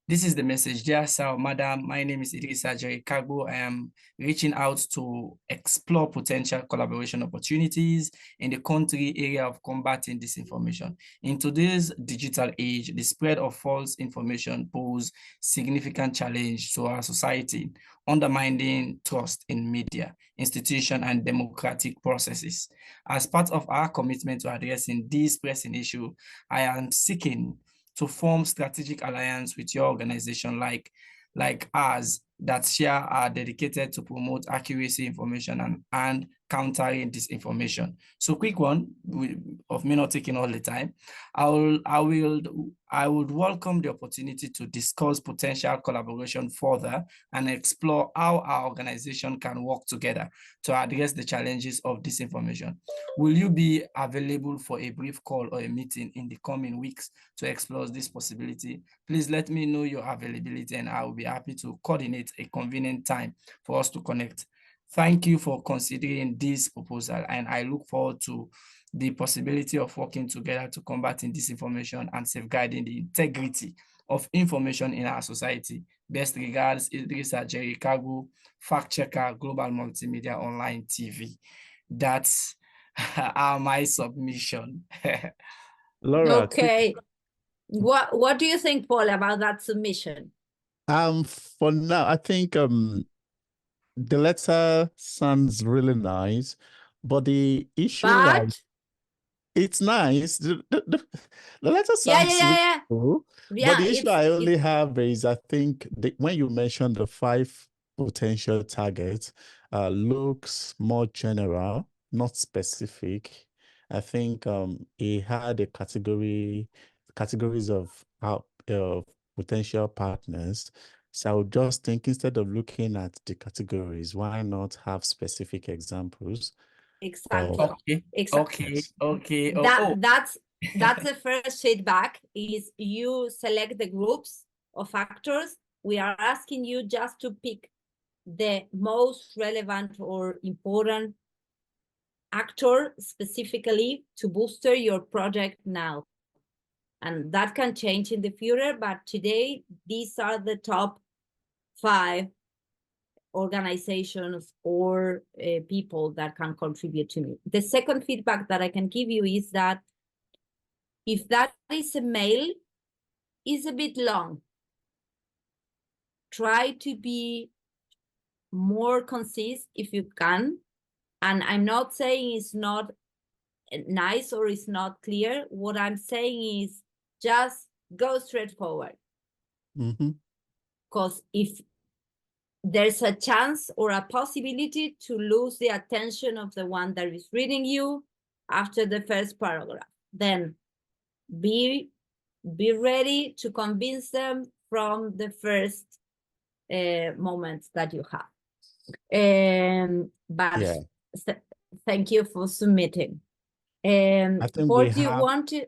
Speaker 6: This is the message. Dear sir, madam, my name is Idrissa Jerikago. I am reaching out to explore potential collaboration opportunities in the country area of combating disinformation. In today's digital age, the spread of false information poses significant challenge to our society, undermining trust in media, institutions, and democratic processes. As part of our commitment to addressing this pressing issue, I am seeking to form strategic alliance with your organization like us that share are dedicated to promote accuracy information and countering disinformation. So quick one of me not taking all the time. I would welcome the opportunity to discuss potential collaboration further and explore how our organization can work together to address the challenges of disinformation. Will you be available for a brief call or a meeting in the coming weeks to explore this possibility? Please let me know your availability and I will be happy to coordinate a convenient time for us to connect. Thank you for considering this proposal, and I look forward to the possibility of working together to combating disinformation and safeguarding the integrity of information in our society. Best regards, Idrissa Jerikago, fact checker, Global Multimedia Online TV. That's my submission.
Speaker 1: Laura,
Speaker 2: Okay. What do you think, Paul, about that submission?
Speaker 1: for now, I think the letter sounds really nice, but the issue
Speaker 2: But
Speaker 1: it's nice. The letter
Speaker 2: yeah,
Speaker 1: sounds
Speaker 2: yeah,
Speaker 1: really
Speaker 2: yeah, yeah.
Speaker 1: cool, but
Speaker 2: Yeah,
Speaker 1: the issue I only have is I think when you mentioned the 5 potential targets, looks more general, not specific. I think he had a categories of potential partners. So I would just think instead of looking at the categories, why not have specific examples?
Speaker 2: exactly.
Speaker 6: Okay,
Speaker 2: Exactly.
Speaker 6: okay, okay.
Speaker 2: That's the first feedback is you select the groups of actors. We are asking you just to pick the most relevant or important actor specifically to booster your project now. And that can change in the future, but today these are the top 5 organizations or people that can contribute to me. The second feedback that I can give you is that if that is a mail, is a bit long. Try to be more concise if you can. And I'm not saying it's not nice or it's not clear. What I'm saying is just go straight forward. Because if there's a chance or a possibility to lose the attention of the one that is reading you after the first paragraph, then be ready to convince them from the first moments that you have. But
Speaker 1: Yeah.
Speaker 2: Thank you for submitting.
Speaker 1: I think
Speaker 2: What do you want to?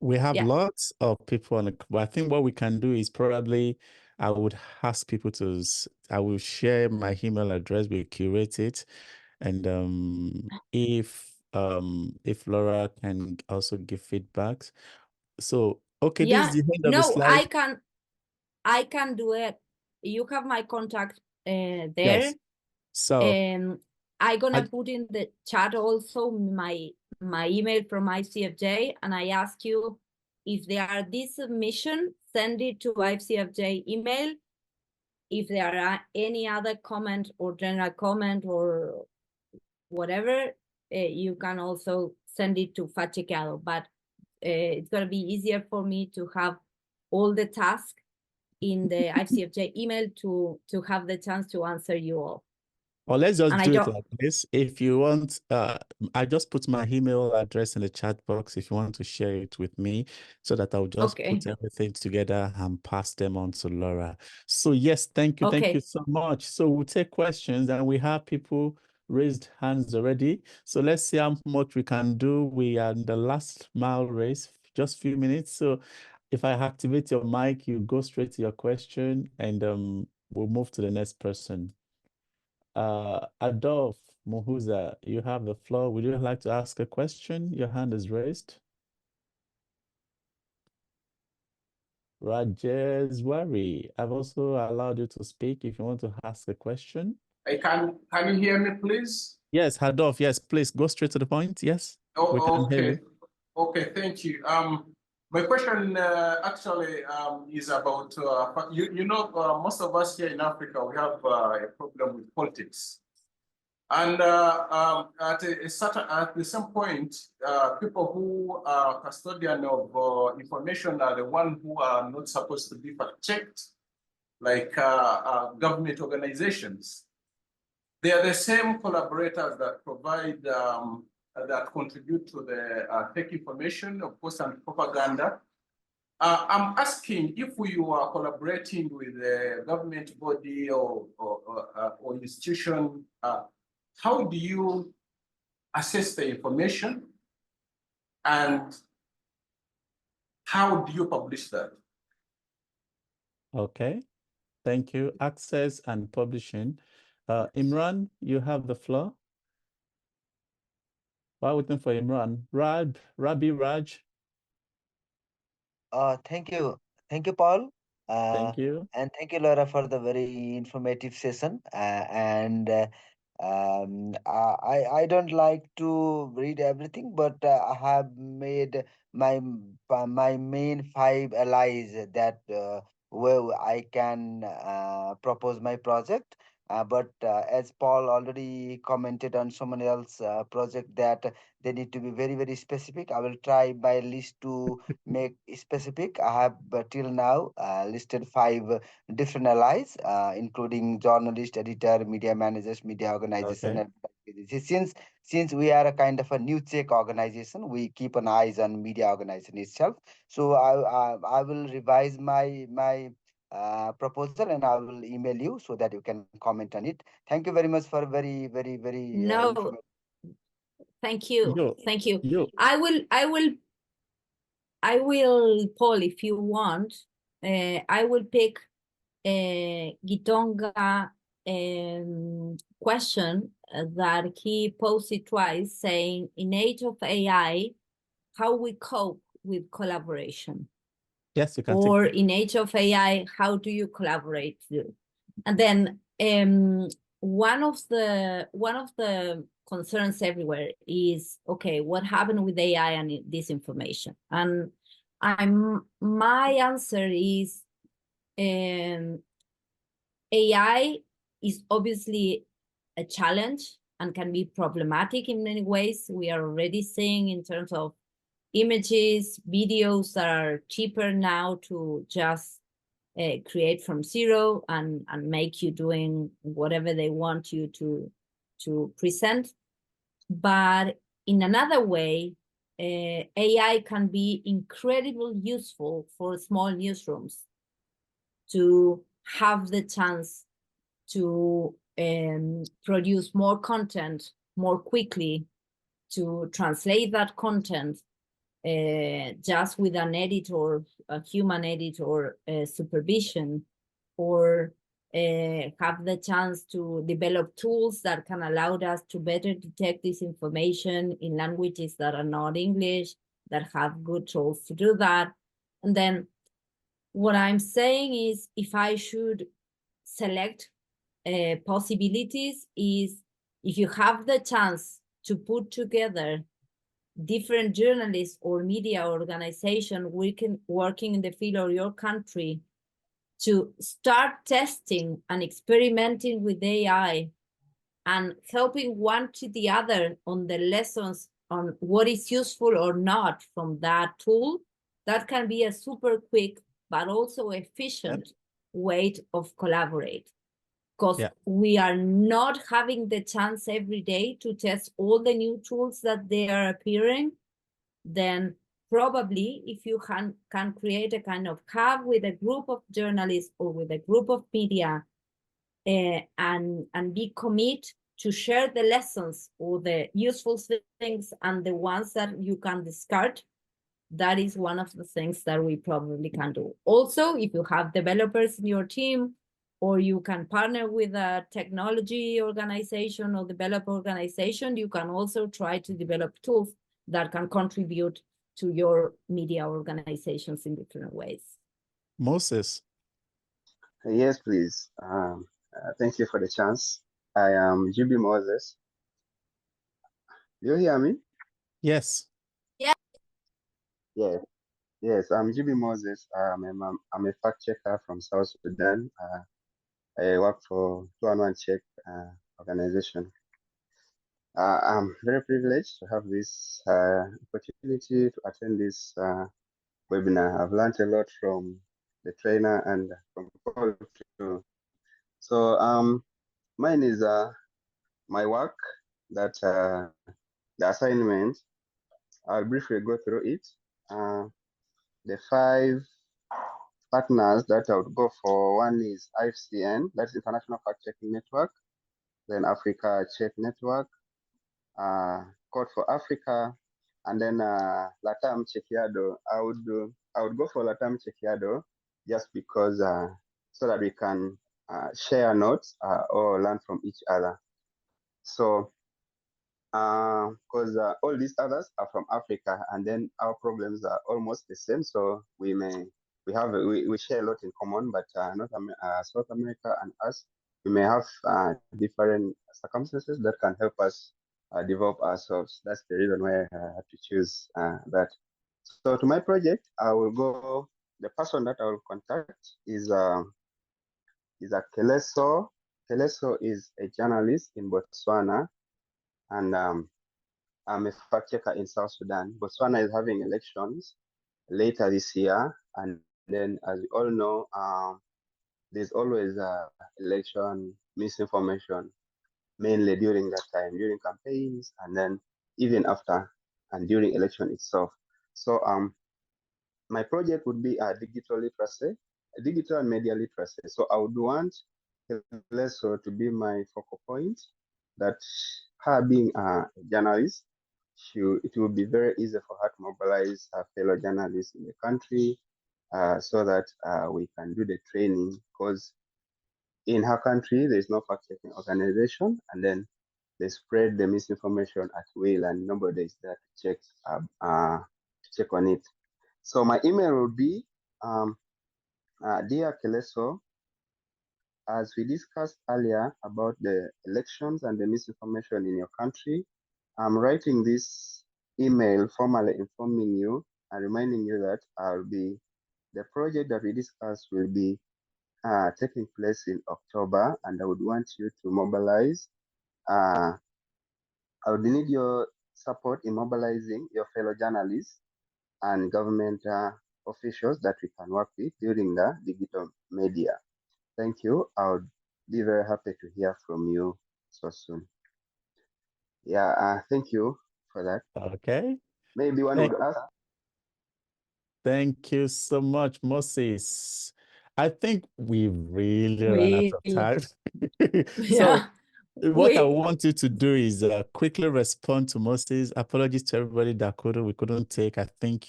Speaker 1: We have
Speaker 2: Yeah.
Speaker 1: lots of people on but I think what we can do is probably I would ask people I will share my email address, we'll curate it. And if Laura can also give feedbacks. So Okay, this
Speaker 2: Yeah,
Speaker 1: is the end of the
Speaker 2: no,
Speaker 1: slide.
Speaker 2: I can do it. You have my contact there.
Speaker 1: Yes. So
Speaker 2: I gonna
Speaker 1: I,
Speaker 2: put in the chat also my email from ICFJ, and I ask you if there are this submission, send it to ICFJ email. If there are any other comment or general comment or whatever, you can also send it to Fachicado. But it's gonna be easier for me to have all the tasks in the ICFJ email to have the chance to answer you all.
Speaker 1: or let's just
Speaker 2: And I
Speaker 1: do it
Speaker 2: don't,
Speaker 1: like this. If you want, I just put my email address in the chat box if you want to share it with me, so that I'll just
Speaker 2: okay,
Speaker 1: put everything together and pass them on to Laura. So yes, thank you
Speaker 2: okay.
Speaker 1: so much. So we'll take questions, and we have people raised hands already. So let's see how much we can do. We are in the last mile race, just a few minutes. So if I activate your mic, you go straight to your question, and we'll move to the next person. Adolf Muhuza, you have the floor. Would you like to ask a question? Your hand is raised. Rajeswari, I've also allowed you to speak if you want to ask a question.
Speaker 9: Can you hear me, please?
Speaker 1: Yes, Adolf, yes, please go straight to the point. Yes, we can hear you.
Speaker 9: Okay, thank you. My question actually is about most of us here in Africa, we have a problem with politics. And at the same point, people who are custodian of information are the ones who are not supposed to be fact-checked, like government organizations. They are the same collaborators that provide, that contribute to the fake information, of course, and propaganda. I'm asking if you are collaborating with a government body or institution, how do you assess the information and how do you publish that?
Speaker 1: Okay, thank you. Access and publishing. Imran, you have the floor. While waiting for Imran, Rabi Raj.
Speaker 10: Thank you. Thank you, Paul.
Speaker 1: Thank you.
Speaker 10: And thank you, Laura, for the very informative session. I don't like to read everything, but I have made my main 5 allies that where I can propose my project. But as Paul already commented on someone else project that they need to be very, very specific. I will try my list to make specific. I have till now listed 5 different allies, including journalist, editor, media managers, media organization.
Speaker 1: Okay.
Speaker 10: And since we are a kind of a new check organization, we keep an eyes on media organization itself. So I will revise my proposal and I will email you so that you can comment on it. Thank you very much for very, very, very
Speaker 2: No,
Speaker 10: informative.
Speaker 2: thank you. Thank you.
Speaker 1: Yo.
Speaker 2: I will, Paul, if you want, I will pick Gitonga question that he posted twice, saying, in age of AI, how we cope with collaboration?
Speaker 1: Yes, you can.
Speaker 2: Or in age of AI, how do you collaborate? And then one of the concerns everywhere is, okay, what happened with AI and disinformation? And my answer is AI is obviously a challenge and can be problematic in many ways. We are already seeing in terms of images, videos that are cheaper now to just create from zero and make you doing whatever they want you to present. But in another way, AI can be incredibly useful for small newsrooms to have the chance to produce more content more quickly, to translate that content just with an editor, a human editor supervision, or have the chance to develop tools that can allow us to better detect this information in languages that are not English, that have good tools to do that. And then what I'm saying is, if I should select possibilities, is if you have the chance to put together different journalists or media organization working in the field of your country to start testing and experimenting with AI and helping one to the other on the lessons on what is useful or not from that tool, that can be a super quick but also efficient way of collaborate. Because we are not having the chance every day to test all the new tools that they are appearing, then probably if you can create a kind of hub with a group of journalists or with a group of media and be commit to share the lessons or the useful things and the ones that you can discard, that is one of the things that we probably can do. Also, if you have developers in your team, or you can partner with a technology organization or developer organization, you can also try to develop tools that can contribute to your media organizations in different ways.
Speaker 1: Moses.
Speaker 11: Yes, please. Thank you for the chance. I am GB Moses. Do you hear me?
Speaker 1: Yes.
Speaker 2: Yeah.
Speaker 11: Yes. Yes, I'm GB Moses. I'm a fact checker from South Sudan. I work for 211 Check organization. I'm very privileged to have this opportunity to attend this webinar. I've learned a lot from the trainer and from Paul too. So mine is my work that the assignment. I'll briefly go through it. The 5 partners that I would go for, one is IFCN, that's International Fact Checking Network, then Africa Check Network, Code for Africa, and then Latam Chequiado. I would go for Latam Chequiado just because so that we can share notes or learn from each other. So because all these others are from Africa, and then our problems are almost the same. So we share a lot in common, but South America and us, we may have different circumstances that can help us develop ourselves. That's the reason why I had to choose that. So to my project, I will go. The person that I will contact is a Keleso. Keleso is a journalist in Botswana, and I'm a fact checker in South Sudan. Botswana is having elections later this year, and then, as we all know, there's always election misinformation, mainly during that time, during campaigns, and then even after and during election itself. So my project would be digital literacy, digital and media literacy. So I would want Leso to be my focal point, that her being a journalist, it will be very easy for her to mobilize her fellow journalists in the country so that we can do the training, because in her country, there's no fact-checking organization, and then they spread the misinformation at will, and nobody is there to check on it. So my email will be, Dear Keleso, as we discussed earlier about the elections and the misinformation in your country, I'm writing this email formally informing you and reminding you that the project that we discussed will be taking place in October, and I would want you to mobilize. I would need your support in mobilizing your fellow journalists and government officials that we can work with during the digital media. Thank you. I would be very happy to hear from you so soon. Yeah, thank you for that.
Speaker 1: Okay.
Speaker 11: Maybe one would ask.
Speaker 1: Thank you so much, Moses. I think we really ran out of time. So what I want you to do is quickly respond to Moses. Apologies to everybody that we couldn't take. I think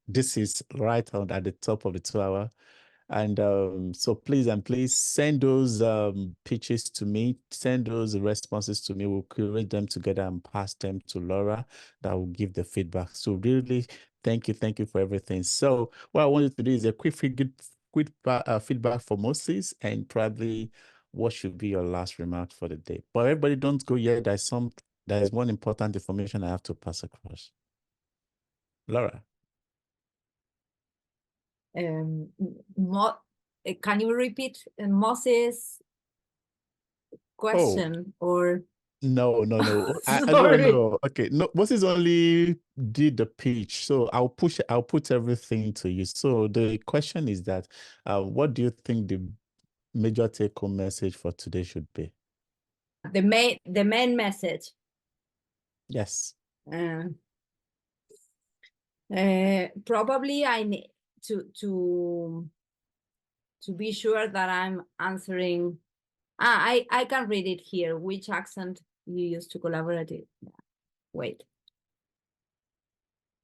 Speaker 1: this is right on at the top of the 2 hour. And so please send those pitches to me, send those responses to me. We'll curate them together and pass them to Laura that will give the feedback. So really Thank you for everything. So what I wanted to do is a quick feedback for Moses, and probably what should be your last remark for the day. But everybody don't go yet. There's one important information I have to pass across. Laura.
Speaker 2: Can you repeat Moses' question or?
Speaker 1: No.
Speaker 2: Sorry.
Speaker 1: No. Okay. No, Moses only did the pitch, so I'll put everything to you. So the question is that, what do you think the major take-home message for today should be?
Speaker 2: The main message.
Speaker 1: Yes.
Speaker 2: Probably I need to be sure that I'm answering. I can read it here. Which accent you use to collaborate? Yeah. Wait.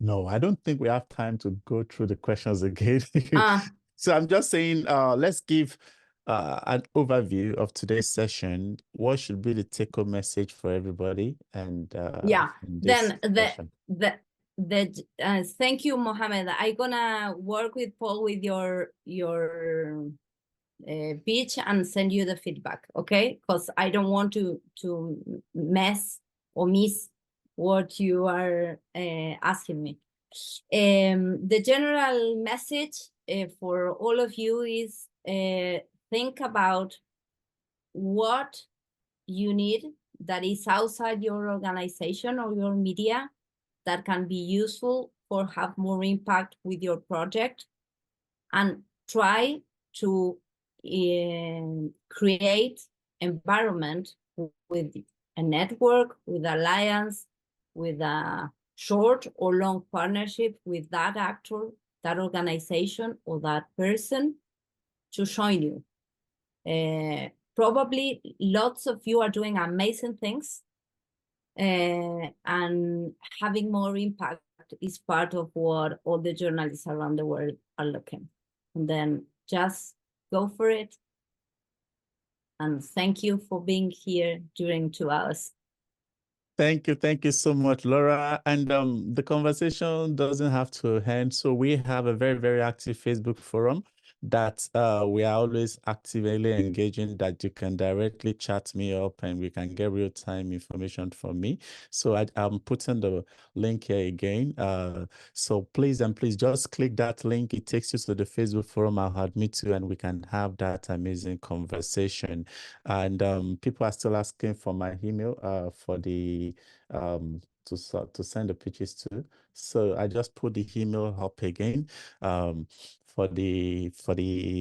Speaker 1: No, I don't think we have time to go through the questions again. So I'm just saying, let's give an overview of today's session. What should be the take-home message for everybody? And
Speaker 2: then thank you, Mohammed. I'm gonna work with Paul with your pitch and send you the feedback, okay? Because I don't want to mess or miss what you are asking me. The general message for all of you is think about what you need that is outside your organization or your media that can be useful for have more impact with your project, and try to create environment with a network, with alliance, with a short or long partnership with that actor, that organization, or that person to join you. Probably lots of you are doing amazing things, and having more impact is part of what all the journalists around the world are looking. And then just go for it. And thank you for being here during 2 hours.
Speaker 1: Thank you so much, Laura. And the conversation doesn't have to end. So we have a very, very active Facebook forum that we are always actively engaging, that you can directly chat me up and we can get real-time information from me. So I'm putting the link here again. So please just click that link. It takes you to the Facebook forum. I'll admit you and we can have that amazing conversation. And people are still asking for my email for the to send the pitches to. So I just put the email up again for the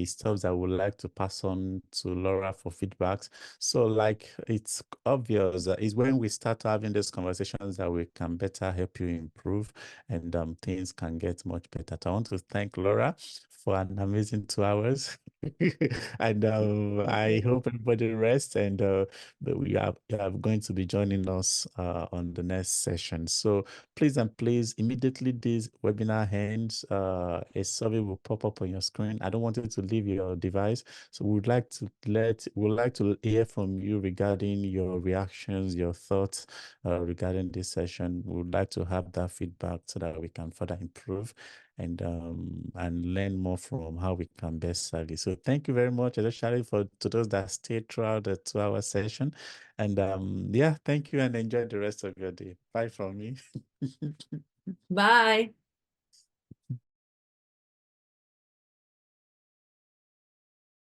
Speaker 1: stuff that I would like to pass on to Laura for feedbacks. So like it's obvious is when we start having these conversations that we can better help you improve and things can get much better. So I want to thank Laura for an amazing 2 hours. And I hope everybody rests, and we are going to be joining us on the next session. So please immediately this webinar ends, a survey will pop up on your screen. I don't want you to leave your device. So we'd like to hear from you regarding your reactions, your thoughts regarding this session. We would like to have that feedback so that we can further improve and learn more from how we can best serve you. So thank you very much, especially to those that stayed throughout the 2-hour session. And yeah, thank you and enjoy the rest of your day. Bye from me.
Speaker 2: Bye.